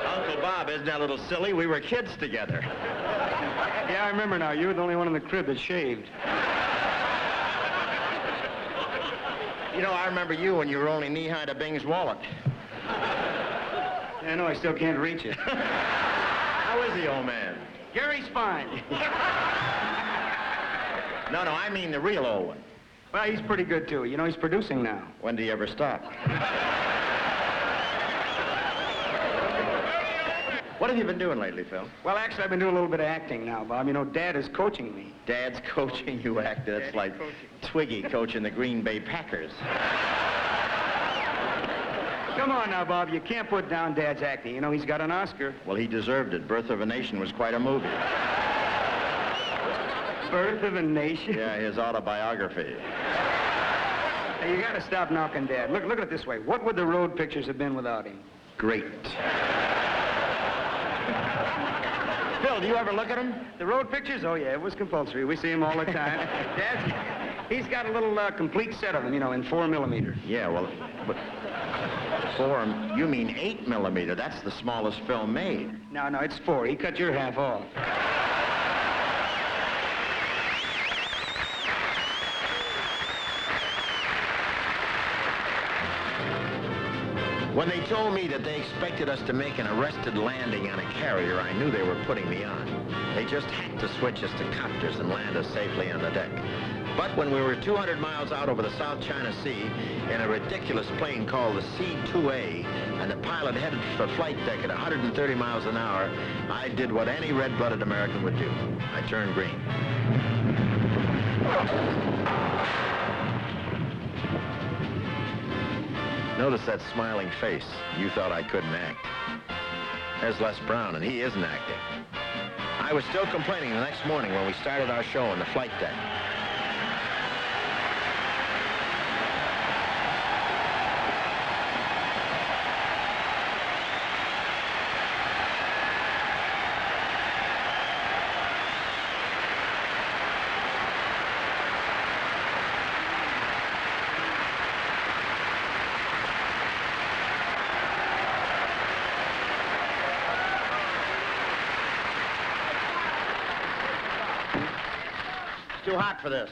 Uncle Bob, isn't that a little silly? We were kids together. Yeah, I remember now. You were the only one in the crib that shaved. You know, I remember you when you were only knee-high to Bing's wallet. I know I still can't reach it. How is the old man? Gary's fine. No, I mean the real old one. Well, he's pretty good, too. You know, he's producing now. When do you ever stop? What have you been doing lately, Phil? Well, actually, I've been doing a little bit of acting now, Bob. You know, Dad is coaching me. Dad's coaching you act. That's like Twiggy coaching the Green Bay Packers. Come on now, Bob. You can't put down Dad's acting. You know, he's got an Oscar. Well, he deserved it. Birth of a Nation was quite a movie. Birth of a Nation? Yeah, his autobiography. Hey, you gotta stop knocking Dad. Look at it this way. What would the road pictures have been without him? Great. Phil, do you ever look at him? The road pictures? Oh, yeah, it was compulsory. We see him all the time. He's got a little complete set of them, you know, in 4mm. Yeah, well, but you mean 8mm. That's the smallest film made. No, it's 4. He cut your half off. When they told me that they expected us to make an arrested landing on a carrier, I knew they were putting me on. They just had to switch us to copters and land us safely on the deck. But when we were 200 miles out over the South China Sea in a ridiculous plane called the C-2A, and the pilot headed for flight deck at 130 miles an hour, I did what any red-blooded American would do. I turned green. Notice that smiling face. You thought I couldn't act. There's Les Brown, and he isn't acting. I was still complaining the next morning when we started our show on the flight deck. Too hot for this.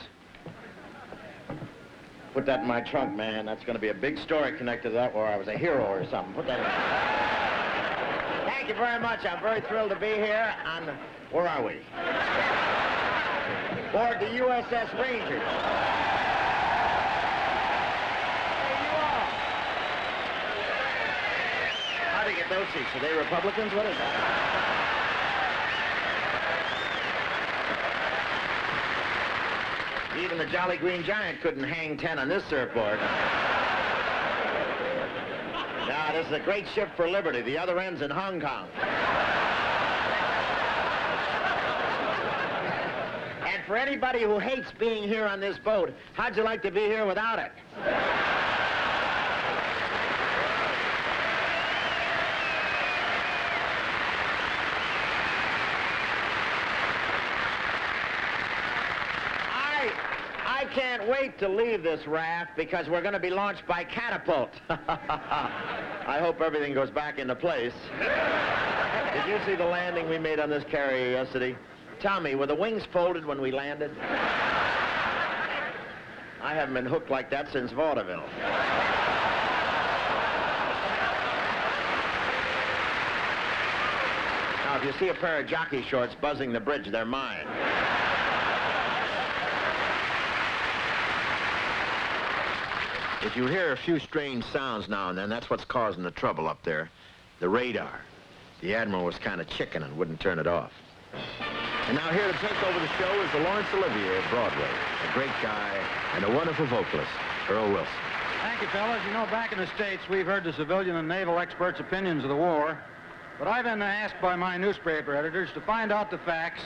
Put that in my trunk, man. That's going to be a big story connected to that where I was a hero or something. Put that in. Thank you very much. I'm very thrilled to be here on, where are we? Board the USS Ranger. Hey, you all. How do you get those seats? Are they Republicans? What is that? Even the Jolly Green Giant couldn't hang 10 on this surfboard. Now, this is a great ship for liberty. The other end's in Hong Kong. And for anybody who hates being here on this boat, how'd you like to be here without it? I can't wait to leave this raft because we're going to be launched by catapult. I hope everything goes back into place. Did you see the landing we made on this carrier yesterday? Tell me, were the wings folded when we landed? I haven't been hooked like that since vaudeville. Now, if you see a pair of jockey shorts buzzing the bridge, they're mine. If you hear a few strange sounds now and then, that's what's causing the trouble up there. The radar. The Admiral was kind of chicken and wouldn't turn it off. And now here to take over the show is the Laurence Olivier of Broadway. A great guy and a wonderful vocalist, Earl Wilson. Thank you, fellas. You know, back in the States, we've heard the civilian and naval experts' opinions of the war. But I've been asked by my newspaper editors to find out the facts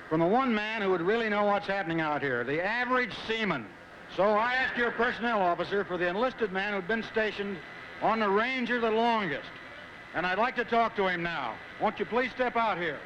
from the one man who would really know what's happening out here, the average seaman. So I asked your personnel officer for the enlisted man who'd been stationed on the Ranger the longest. And I'd like to talk to him now. Won't you please step out here?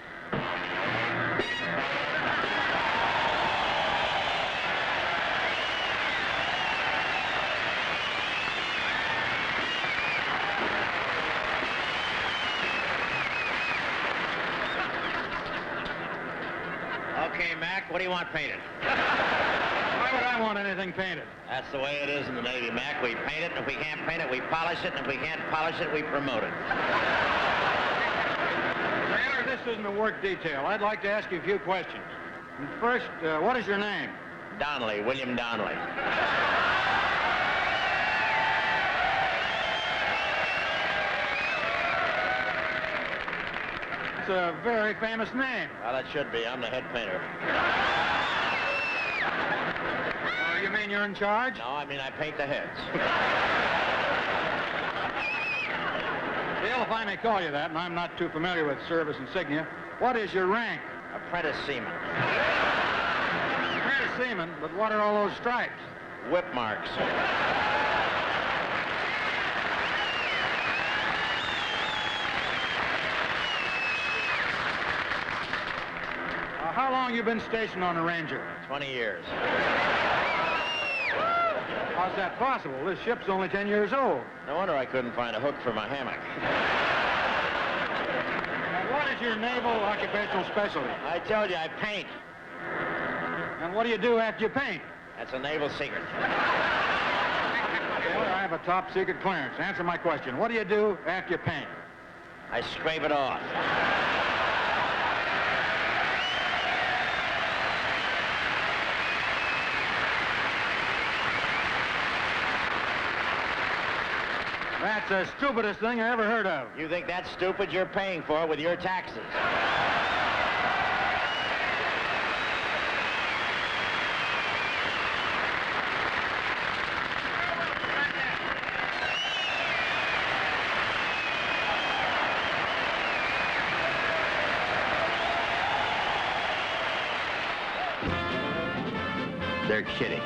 Okay, Mac, what do you want painted? Why would I want anything painted? That's the way it is in the Navy, Mac. We paint it, and if we can't paint it, we polish it, and if we can't polish it, we promote it. Taylor, this isn't a work detail. I'd like to ask you a few questions. First, what is your name? Donnelly, William Donnelly. a very famous name. Well, it should be. I'm the head painter. Oh, you mean you're in charge? No, I mean I paint the heads. Bill, if I may call you that, and I'm not too familiar with service insignia, what is your rank? Apprentice seaman. Apprentice seaman, but what are all those stripes? Whip marks. How long you been stationed on the Ranger? 20 years. How's that possible? This ship's only 10 years old. No wonder I couldn't find a hook for my hammock. And what is your naval occupational specialty? I told you, I paint. And what do you do after you paint? That's a naval secret. Well, I have a top secret clearance. Answer my question. What do you do after you paint? I scrape it off. That's the stupidest thing I ever heard of. You think that's stupid? You're paying for it with your taxes. They're kidding.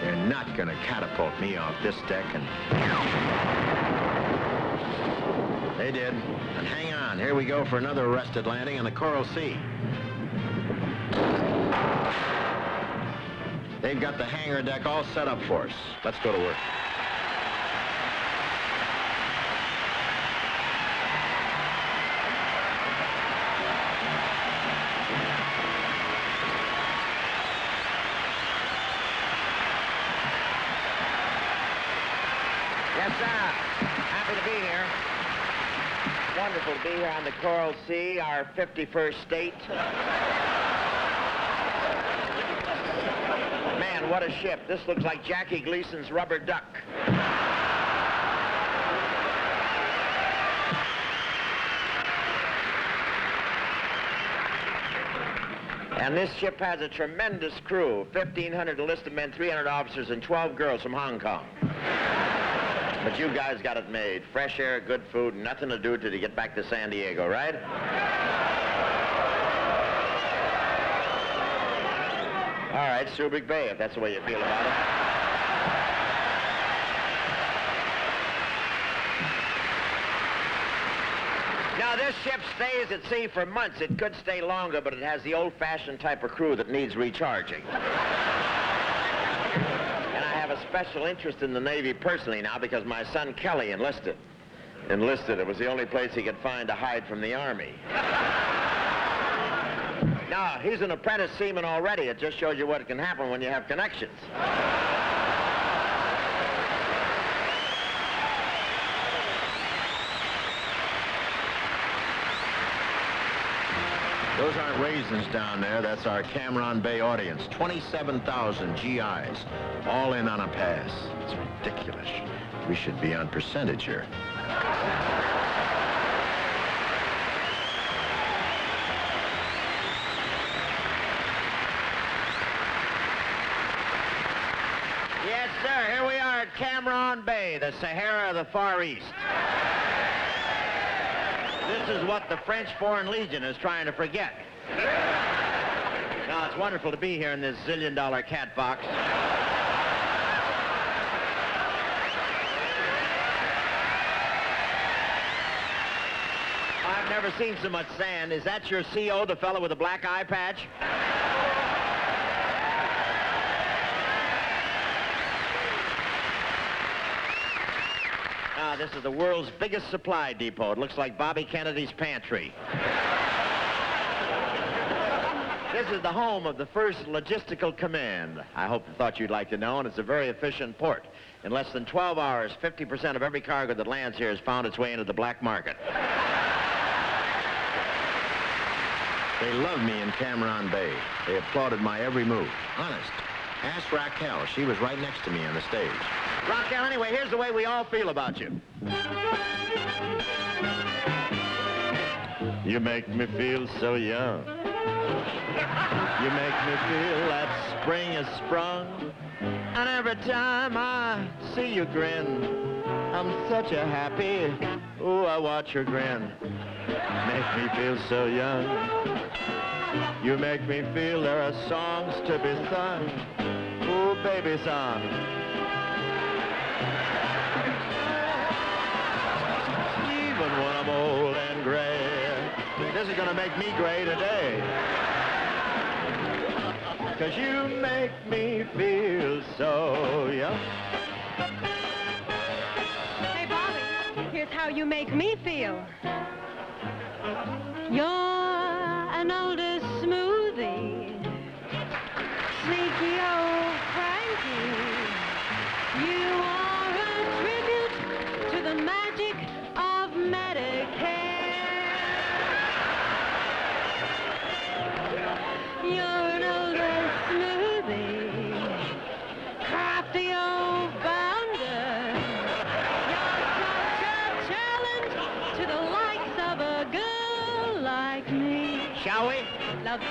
They're not going to catapult me off this deck and... They did. And hang on. Here we go for another arrested landing on the Coral Sea. They've got the hangar deck all set up for us. Let's go to work. Yes, sir. Happy to be here. Wonderful to be here on the Coral Sea, our 51st state. Man, what a ship. This looks like Jackie Gleason's rubber duck. And this ship has a tremendous crew, 1,500 enlisted men, 300 officers, and 12 girls from Hong Kong. But you guys got it made. Fresh air, good food, and nothing to do till you get back to San Diego, right? All right, Subic Bay, if that's the way you feel about it. Now, this ship stays at sea for months. It could stay longer, but it has the old-fashioned type of crew that needs recharging. I have a special interest in the Navy personally now because my son Kelly enlisted. It was the only place he could find to hide from the Army. Now, he's an apprentice seaman already. It just shows you what can happen when you have connections. Those aren't raisins down there. That's our Cameron Bay audience. 27,000 GIs, all in on a pass. It's ridiculous. We should be on percentage here. Yes, sir. Here we are at Cameron Bay, the Sahara of the Far East. This is what the French Foreign Legion is trying to forget. Now, it's wonderful to be here in this zillion-dollar cat box. I've never seen so much sand. Is that your CO, the fellow with the black eye patch? This is the world's biggest supply depot. It looks like Bobby Kennedy's pantry. This is the home of the 1st Logistical Command. I thought you'd like to know, and it's a very efficient port. In less than 12 hours, 50% of every cargo that lands here has found its way into the black market. They love me in Cameron Bay. They applauded my every move. Honest. Ask Raquel. She was right next to me on the stage. Raquel, anyway, here's the way we all feel about you. You make me feel so young. You make me feel that spring has sprung. And every time I see you grin, I'm such a happy, ooh, I watch her grin. Make me feel so young. You make me feel there are songs to be sung. Ooh, baby song. Even when I'm old and gray, this is gonna make me gray today. 'Cause you make me feel so young. Hey, Bobby, here's how you make me feel. You're an older smoothie, sneaky old Frankie. You are a tribute to the magic of Medicare. You're an older smoothie, crafty old bounder. You're such a challenge to the likes of a girl like me. Shall we? Love you.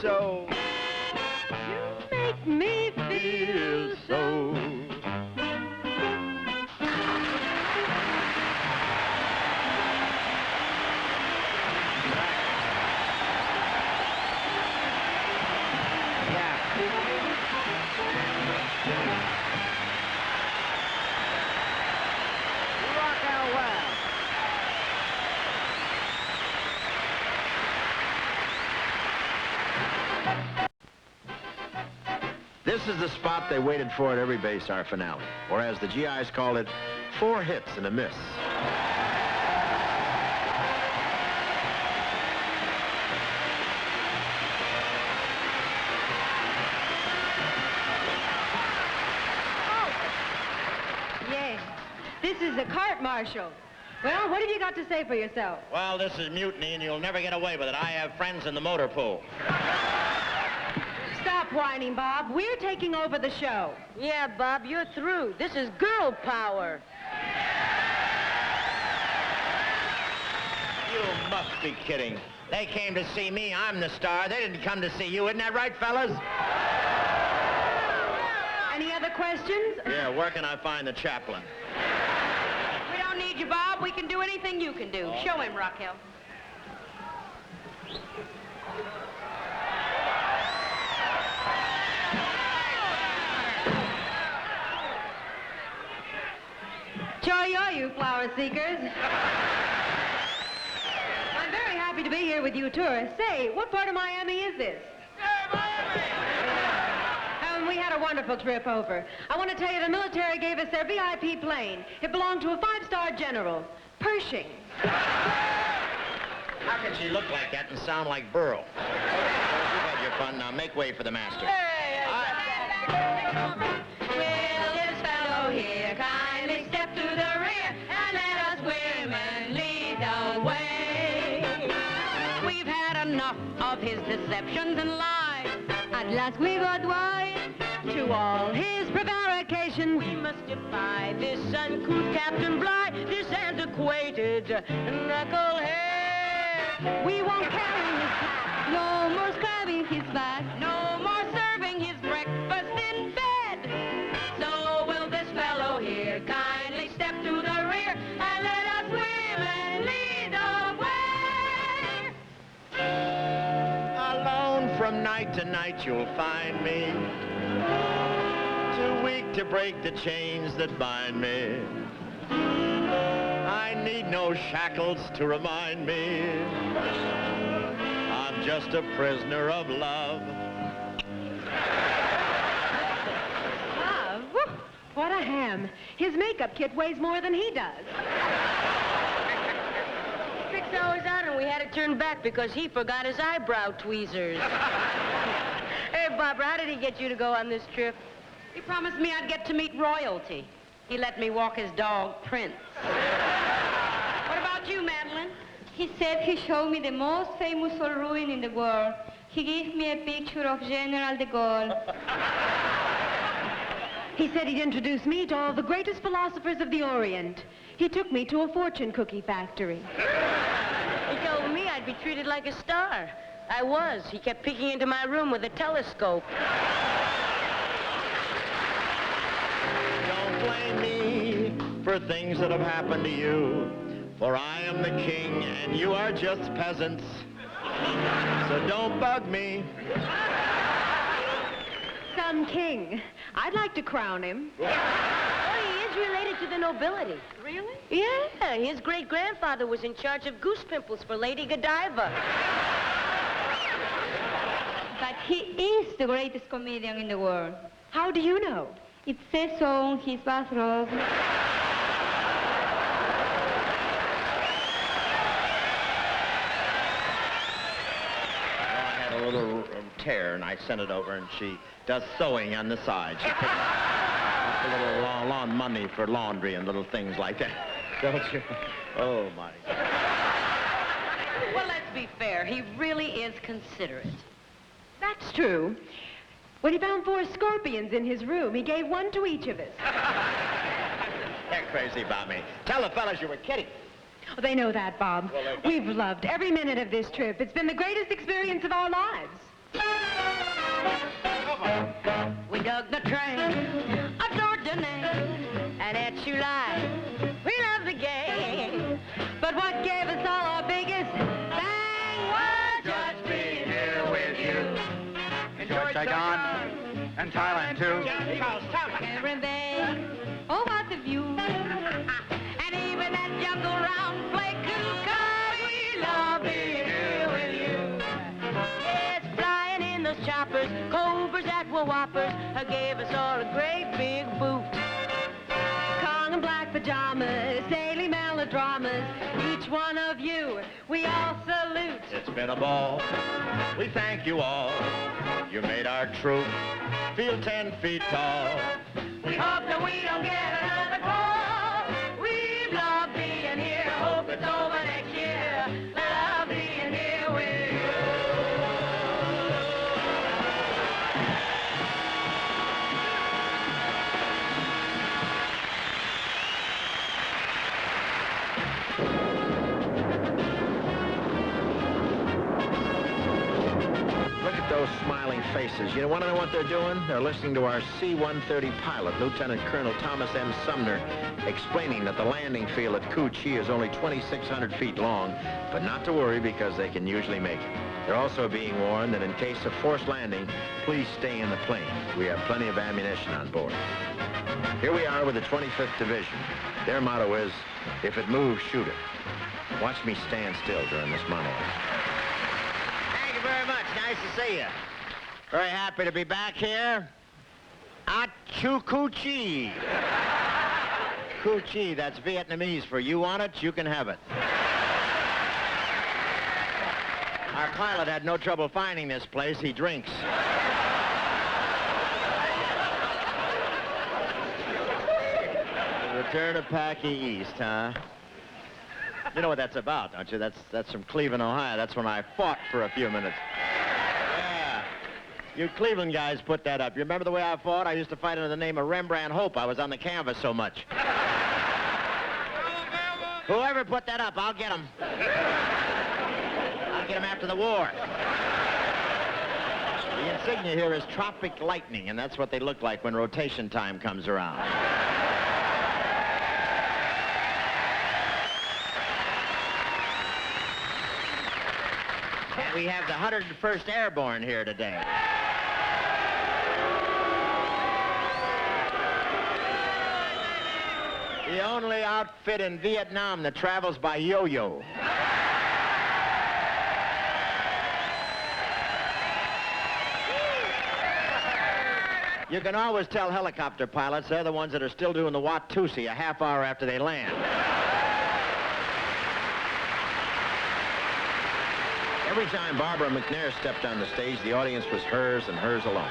So you make me feel so. This is the spot they waited for at every base, our finale, or as the GIs called it, 4 hits and a miss. Yeah, this is the cart marshal. Well, what have you got to say for yourself? Well, this is mutiny, and you'll never get away with it. I have friends in the motor pool. Stop whining, Bob. We're taking over the show. Yeah, Bob, you're through. This is girl power. You must be kidding. They came to see me. I'm the star. They didn't come to see you. Isn't that right, fellas? Any other questions? Yeah, where can I find the chaplain? We don't need you, Bob. We can do anything you can do. Show him, Raquel. Joy are you, flower seekers? I'm very happy to be here with you tourists. Say, what part of Miami is this? We had a wonderful trip over. I want to tell you the military gave us their VIP plane. It belonged to a 5-star general, Pershing. How can she look like that and sound like Burl? You've had your fun. Now make way for the master. Will this fellow here kindly step to the rear and let us women lead the way? We've had enough of his deceptions and lies. At last we got wise to all his prevarication. We must defy this uncouth Captain Bligh, this antiquated knucklehead. We won't carry his pack, no more stabbing his back, no more serving his breakfast in bed. So will this fellow here kindly step to the rear and let us women lead the way? Alone from night to night you'll find me, too weak to break the chains that bind me. I need no shackles to remind me I'm just a prisoner of love. What a ham. His makeup kit weighs more than he does. 6 hours out and we had to turn back because he forgot his eyebrow tweezers. Hey, Barbara, how did he get you to go on this trip? He promised me I'd get to meet royalty. He let me walk his dog, Prince. What about you, Madeleine? He said he showed me the most famous ruin in the world. He gave me a picture of General de Gaulle. He said he'd introduce me to all the greatest philosophers of the Orient. He took me to a fortune cookie factory. He told me I'd be treated like a star. I was. He kept peeking into my room with a telescope. Don't blame me for things that have happened to you, for I am the king and you are just peasants. So don't bug me. Some king. I'd like to crown him. Oh, he is related to the nobility. Really? Yeah, his great-grandfather was in charge of goose pimples for Lady Godiva. But he is the greatest comedian in the world. How do you know? It says so on his bathrobe. I had a little tear, and I sent it over, and she does sewing on the side. She picks up a little lawn money for laundry and little things like that. Don't you? Oh, my. Well, let's be fair. He really is considerate. That's true. When he found 4 scorpions in his room, he gave one to each of us. They're crazy about me. Tell the fellas you were kidding. Oh, they know that, Bob. We've loved every minute of this trip. It's been the greatest experience of our lives. We dug the train, adored the name, and at Chu Lai, we loved the game. But what gave us all our biggest bang was just being here with you. George Saigon and Thailand, too. Every day, oh, what the view. And even that jungle round Pleiku, 'cause we love being here with you. Yes, flying in those choppers, cobras that were whoppers, gave us all a great big boot. Kong and black pajamas, daily melodramas, each one of you, we all salute. It's been a ball. We thank you all. You made our troop feel 10 feet tall. We hope that we don't get another call. We love being here, hope it's over next year. Love being here with you. Look at those smiling faces. You want to know what they're doing? They're listening to our C-130 pilot, Lieutenant Colonel Thomas M. Sumner, explaining that the landing field at Cu Chi is only 2,600 feet long, but not to worry because they can usually make it. They're also being warned that in case of forced landing, please stay in the plane. We have plenty of ammunition on board. Here we are with the 25th Division. Their motto is, if it moves, shoot it. Watch me stand still during this monologue. Thank you very much. Nice to see you. Very happy to be back here. At Chu Cu Chi. Cu Chi, that's Vietnamese for you want it, you can have it. Our pilot had no trouble finding this place. He drinks. Return of Packy East, huh? You know what that's about, don't you? That's from Cleveland, Ohio. That's when I fought for a few minutes. Yeah. You Cleveland guys put that up. You remember the way I fought? I used to fight under the name of Rembrandt Hope. I was on the canvas so much. Whoever put that up, I'll get him. I'll get him after the war. The insignia here is Tropic Lightning, and that's what they look like when rotation time comes around. And we have the 101st Airborne here today. The only outfit in Vietnam that travels by yo-yo. You can always tell helicopter pilots they're the ones that are still doing the Watusi a half hour after they land. Every time Barbara McNair stepped on the stage, the audience was hers and hers alone.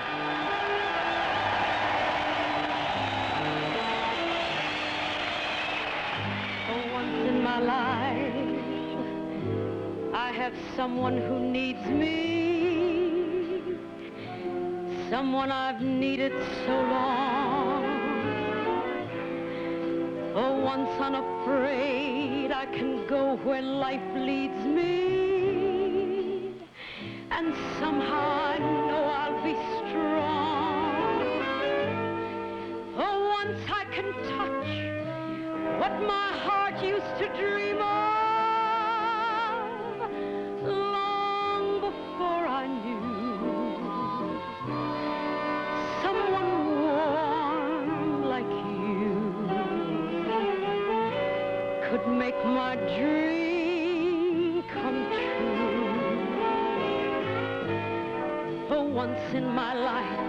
For once in my life, I have someone who needs me, someone I've needed so long. For once unafraid, I can go where life leads me, and somehow I know I'll be strong. For once I can touch what my heart used to dream of long before I knew someone warm like you could make my dream come true. For once in my life,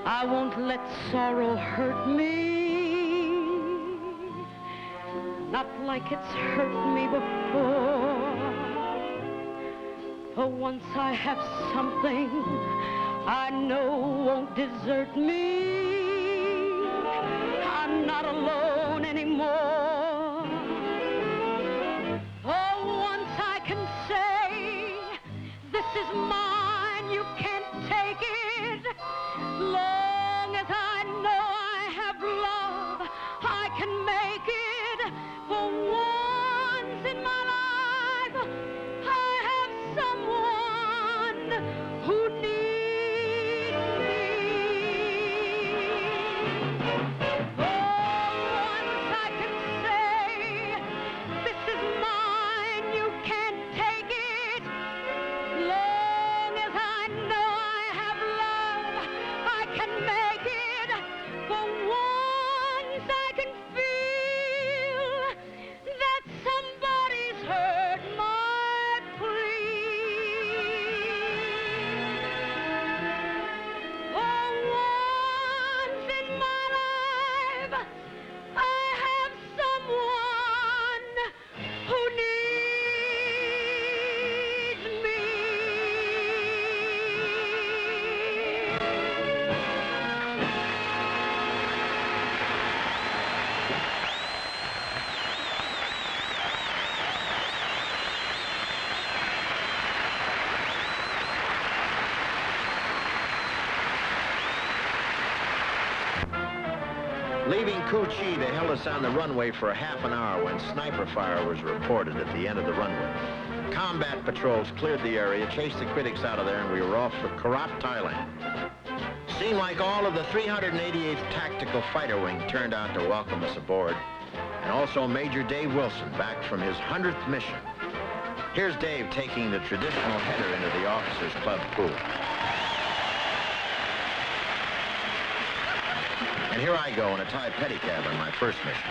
I won't let sorrow hurt me, not like it's hurt me before. For once I have something I know won't desert me. I'm not alone anymore. For once I can say, this is mine, you can't take it. Long as I know I have love, I can make it. For once in my life, I have someone who needs me. For once I can say, this is mine, you can't take it. Long as I know I have love, I can make it. For once I can feel that somebody's heard my plea. For once in my life, I have someone who needs me. Leaving Cu Chi, they held us on the runway for a half an hour when sniper fire was reported at the end of the runway. Combat patrols cleared the area, chased the critics out of there, and we were off for Karat, Thailand. Seemed like all of the 388th Tactical Fighter Wing turned out to welcome us aboard, and also Major Dave Wilson back from his 100th mission. Here's Dave taking the traditional header into the officers' club pool. And here I go in a Thai pedicab on my first mission.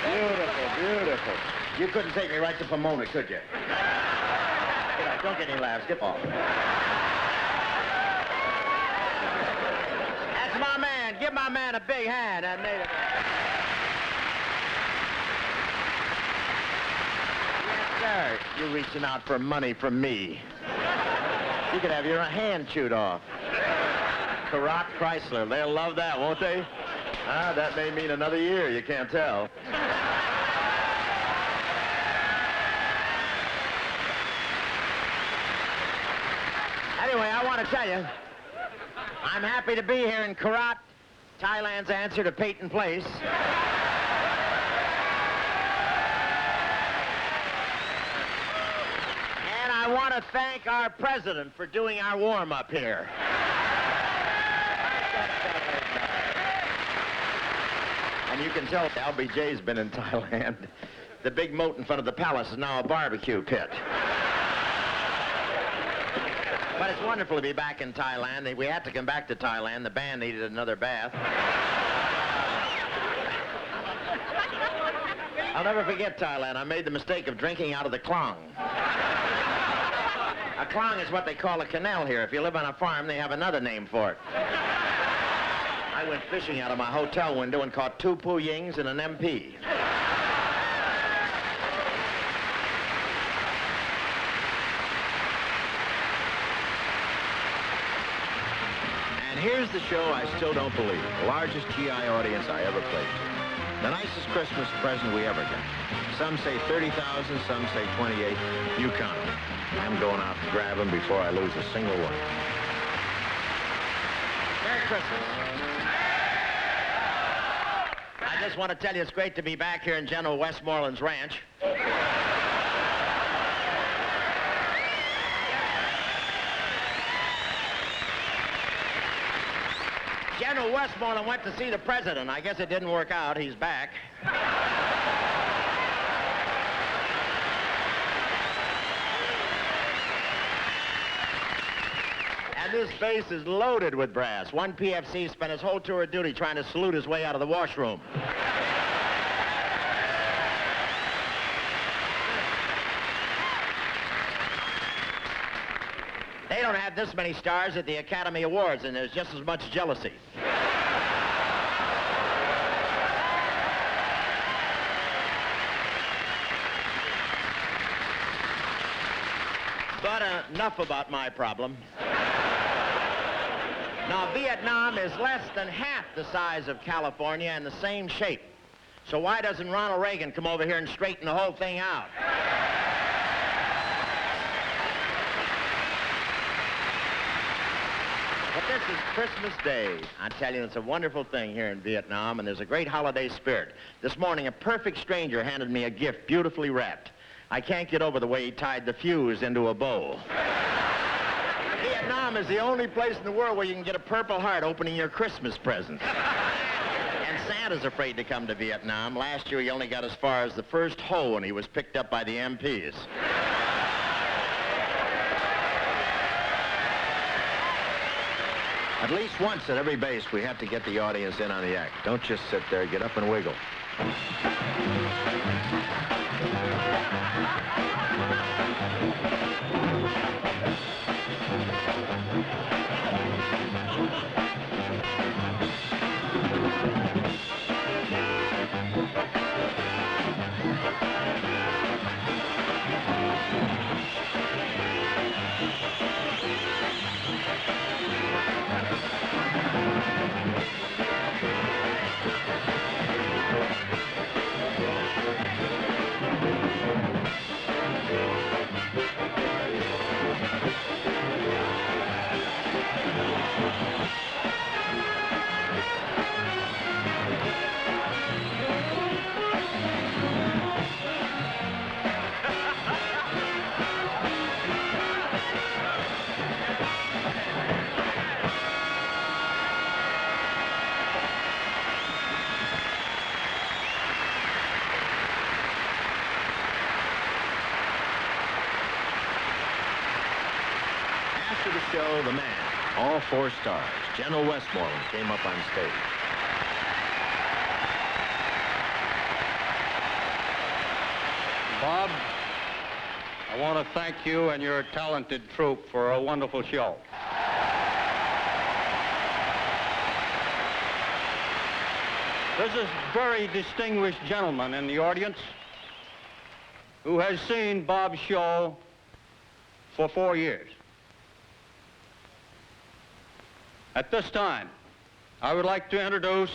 Beautiful, beautiful. You couldn't take me right to Pomona, could you? Don't get any laughs. Get off. That's my man. Give my man a big hand. That native. Yes, sir. You're reaching out for money from me. You could have your hand chewed off. Karat Chrysler. They'll love that, won't they? Ah, that may mean another year. You can't tell. Anyway, I want to tell you, I'm happy to be here in Karat, Thailand's answer to Peyton Place. And I want to thank our president for doing our warm-up here. And you can tell LBJ's been in Thailand. The big moat in front of the palace is now a barbecue pit. But it's wonderful to be back in Thailand. We had to come back to Thailand. The band needed another bath. I'll never forget Thailand. I made the mistake of drinking out of the klong. A klong is what they call a canal here. If you live on a farm, they have another name for it. I went fishing out of my hotel window and caught 2 Pu Yings and an MP. And here's the show I still don't believe. The largest GI audience I ever played to. The nicest Christmas present we ever got. Some say 30,000, some say 28. You count them. I'm going out to grab them before I lose a single one. Merry Christmas. I just want to tell you it's great to be back here in General Westmoreland's ranch. General Westmoreland went to see the president. I guess it didn't work out. He's back. And this base is loaded with brass. One PFC spent his whole tour of duty trying to salute his way out of the washroom. They don't have this many stars at the Academy Awards, and there's just as much jealousy. But enough about my problem. Now, Vietnam is less than half the size of California and the same shape. So why doesn't Ronald Reagan come over here and straighten the whole thing out? But this is Christmas Day. I tell you, it's a wonderful thing here in Vietnam, and there's a great holiday spirit. This morning, a perfect stranger handed me a gift beautifully wrapped. I can't get over the way he tied the fuse into a bow. Vietnam is the only place in the world where you can get a Purple Heart opening your Christmas presents. And Santa's afraid to come to Vietnam. Last year, he only got as far as the first hoe, and he was picked up by the MPs. At least once at every base, we have to get the audience in on the act. Don't just sit there. Get up and wiggle. After the show, the man, all 4 stars, General Westmoreland, came up on stage. Bob, I want to thank you and your talented troupe for a wonderful show. There's this very distinguished gentleman in the audience who has seen Bob's show for 4 years. At this time, I would like to introduce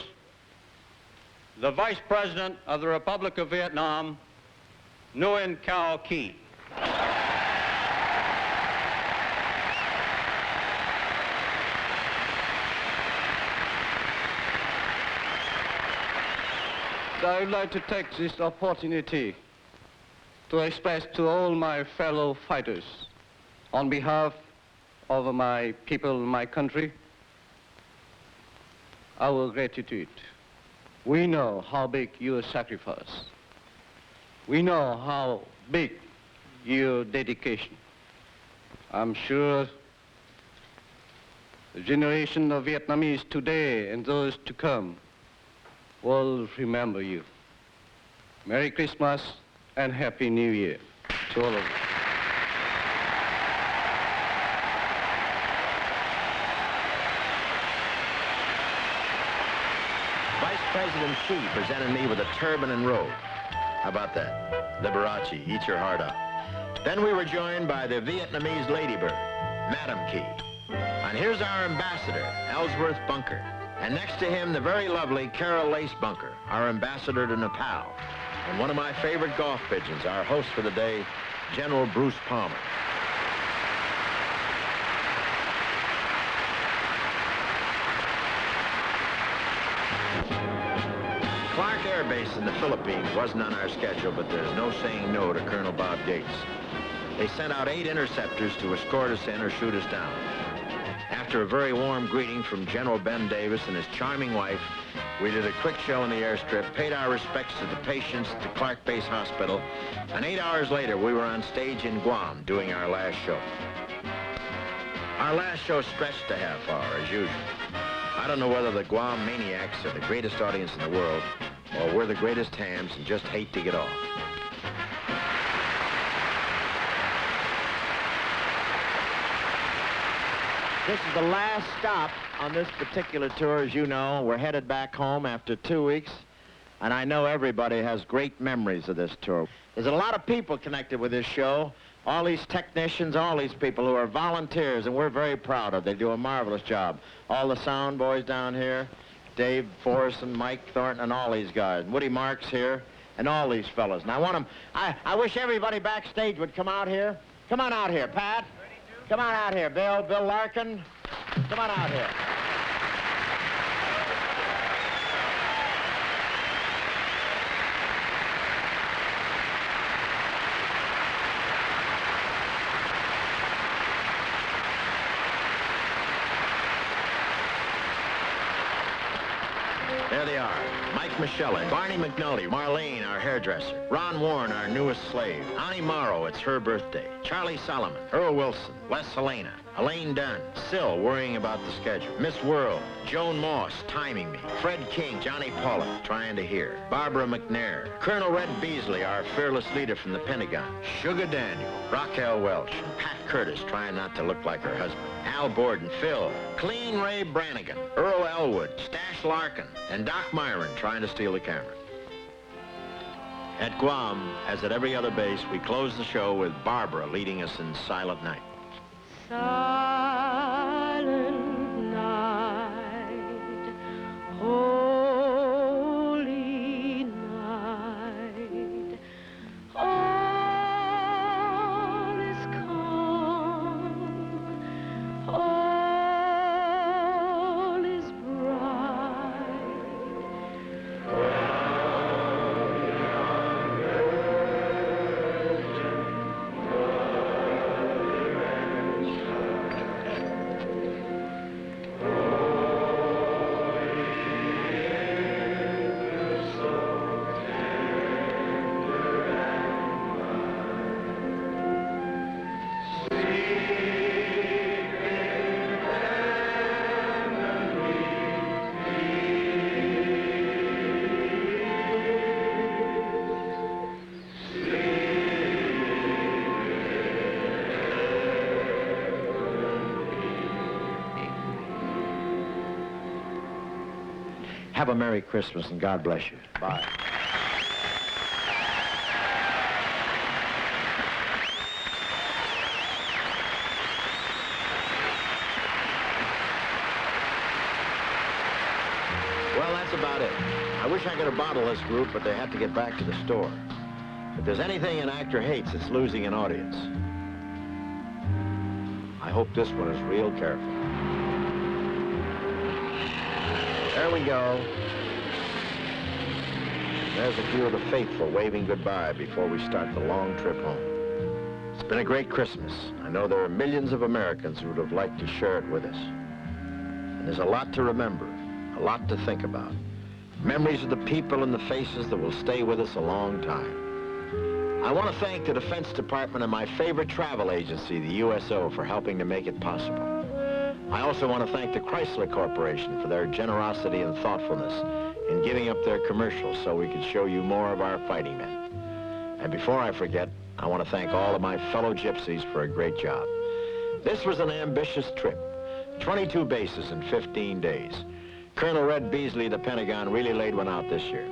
the Vice President of the Republic of Vietnam, Nguyen Cao Ky. I would like to take this opportunity to express to all my fellow fighters, on behalf of my people, my country, our gratitude. We know how big your sacrifice. We know how big your dedication. I'm sure the generation of Vietnamese today and those to come will remember you. Merry Christmas and Happy New Year to all of you. Vice President Xi presented me with a turban and robe. How about that? Liberace, eat your heart out. Then we were joined by the Vietnamese ladybird, Madam Key. And here's our ambassador, Ellsworth Bunker. And next to him, the very lovely Carol Lace Bunker, our ambassador to Nepal. And one of my favorite golf pigeons, our host for the day, General Bruce Palmer. Clark Air Base in the Philippines wasn't on our schedule, but there's no saying no to Colonel Bob Gates. They sent out 8 interceptors to escort us in or shoot us down. After a very warm greeting from General Ben Davis and his charming wife, we did a quick show in the airstrip, paid our respects to the patients at the Clark Base Hospital, and 8 hours later, we were on stage in Guam doing our last show. Our last show stretched a half hour, as usual. I don't know whether the Guam maniacs are the greatest audience in the world, or we're the greatest hams and just hate to get off. This is the last stop on this particular tour, as you know. We're headed back home after 2 weeks, and I know everybody has great memories of this tour. There's a lot of people connected with this show, all these technicians, all these people who are volunteers, and we're very proud of. They do a marvelous job. All the sound boys down here, Dave Forrest and Mike Thornton and all these guys. Woody Marks here, and all these fellas. And I want them, I wish everybody backstage would come out here. Come on out here, Pat. Come on out here, Bill Larkin. Come on out here. There they are. Mike Michelin, Barney McNully, Marlene, our hairdresser, Ron Warren, our newest slave, Annie Morrow, it's her birthday, Charlie Solomon, Earl Wilson, Wes Helena, Elaine Dunn, Syl worrying about the schedule, Miss World, Joan Moss timing me, Fred King, Johnny Pollock trying to hear, Barbara McNair, Colonel Red Beasley, our fearless leader from the Pentagon, Sugar Daniel, Raquel Welch, and Pat Curtis trying not to look like her husband, Al Borden, Phil, Clean Ray Brannigan, Earl Elwood, Stash Larkin, and Doc Myron trying to steal the camera. At Guam, as at every other base, we close the show with Barbara leading us in Silent Night. Silent night, holy night, all is calm, all is Have a Merry Christmas and God bless you. Bye. Well, that's about it. I wish I could have bottled this group, but they had to get back to the store. If there's anything an actor hates, it's losing an audience. I hope this one is real careful. There we go. There's a few of the faithful waving goodbye before we start the long trip home. It's been a great Christmas. I know there are millions of Americans who would have liked to share it with us. And there's a lot to remember, a lot to think about. Memories of the people and the faces that will stay with us a long time. I want to thank the Defense Department and my favorite travel agency, the USO, for helping to make it possible. I also want to thank the Chrysler Corporation for their generosity and thoughtfulness in giving up their commercials so we could show you more of our fighting men. And before I forget, I want to thank all of my fellow gypsies for a great job. This was an ambitious trip. 22 bases in 15 days. Colonel Red Beasley of the Pentagon really laid one out this year.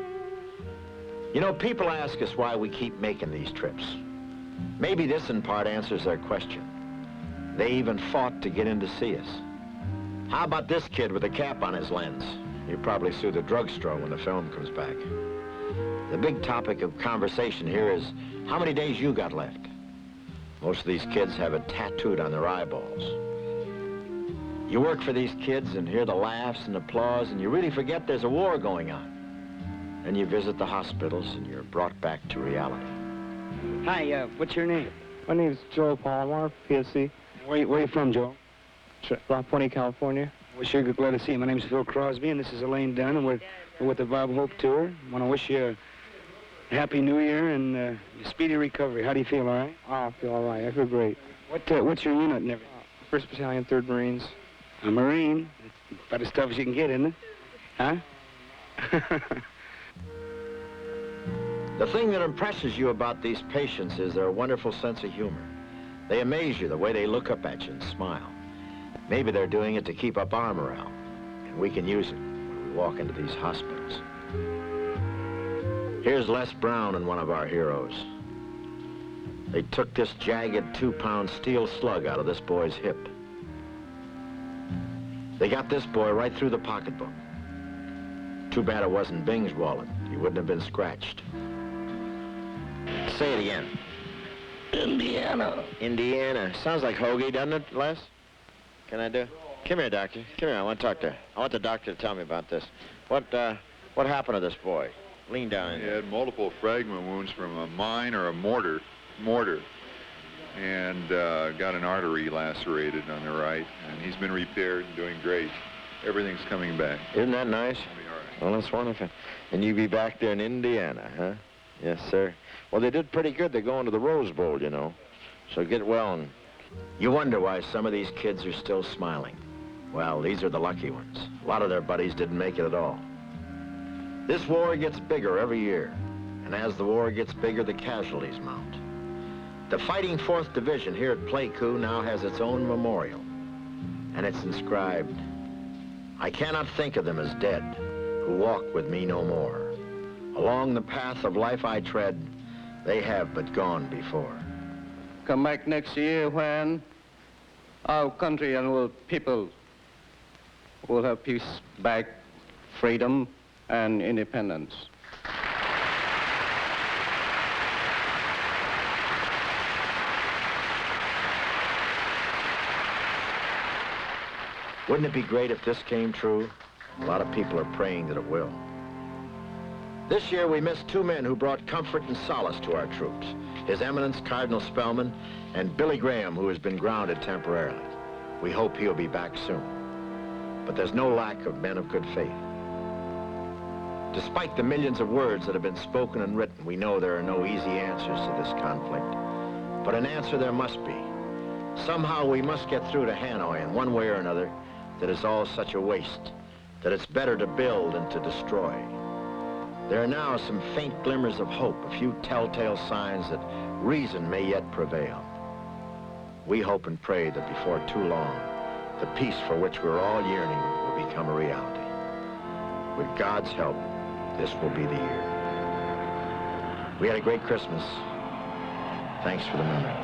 You know, people ask us why we keep making these trips. Maybe this in part answers their question. They even fought to get in to see us. How about this kid with a cap on his lens? You'll probably sue the drugstore when the film comes back. The big topic of conversation here is how many days you got left. Most of these kids have it tattooed on their eyeballs. You work for these kids and hear the laughs and applause, and you really forget there's a war going on. Then you visit the hospitals and you're brought back to reality. Hi, what's your name? My name's Joe Palomar, PSC. Where you from, Joe? La Puente, California. Well, sure, glad to see you. My name's Phil Crosby, and this is Elaine Dunn, and we're with the Bob Hope Tour. I want to wish you a Happy New Year and a speedy recovery. How do you feel, all right? Oh, I feel all right. I feel great. What's your unit and everything? 1st Battalion, 3rd Marines. A Marine? About as tough as you can get, isn't it? Huh? The thing that impresses you about these patients is their wonderful sense of humor. They amaze you the way they look up at you and smile. Maybe they're doing it to keep up our morale, and we can use it when we walk into these hospitals. Here's Les Brown and one of our heroes. They took this jagged 2-pound steel slug out of this boy's hip. They got this boy right through the pocketbook. Too bad it wasn't Bing's wallet. He wouldn't have been scratched. Say it again. Indiana. Indiana. Sounds like Hoagie, doesn't it, Les? Can I do? Come here, doctor. Come here. I want to talk to. I want the doctor to tell me about this. What happened to this boy? Lean down. He had multiple fragment wounds from a mine or a mortar, and got an artery lacerated on the right, and he's been repaired and doing great. Everything's coming back. Isn't that nice? He'll be all right. Well, that's wonderful. And you be back there in Indiana, huh? Yes, sir. Well, they did pretty good. They're going to the Rose Bowl, you know. So get well and... You wonder why some of these kids are still smiling. Well, these are the lucky ones. A lot of their buddies didn't make it at all. This war gets bigger every year. And as the war gets bigger, the casualties mount. The Fighting 4th Division here at Pleiku now has its own memorial. And it's inscribed, I cannot think of them as dead, who walk with me no more. Along the path of life I tread, they have but gone before. Come back next year when our country and our people will have peace back, freedom, and independence. Wouldn't it be great if this came true? A lot of people are praying that it will. This year we missed 2 men who brought comfort and solace to our troops. His Eminence Cardinal Spellman and Billy Graham, who has been grounded temporarily. We hope he'll be back soon. But there's no lack of men of good faith. Despite the millions of words that have been spoken and written, we know there are no easy answers to this conflict. But an answer there must be. Somehow we must get through to Hanoi in one way or another that is all such a waste, that it's better to build than to destroy. There are now some faint glimmers of hope, a few telltale signs that reason may yet prevail. We hope and pray that before too long, the peace for which we're all yearning will become a reality. With God's help, this will be the year. We had a great Christmas. Thanks for the memory.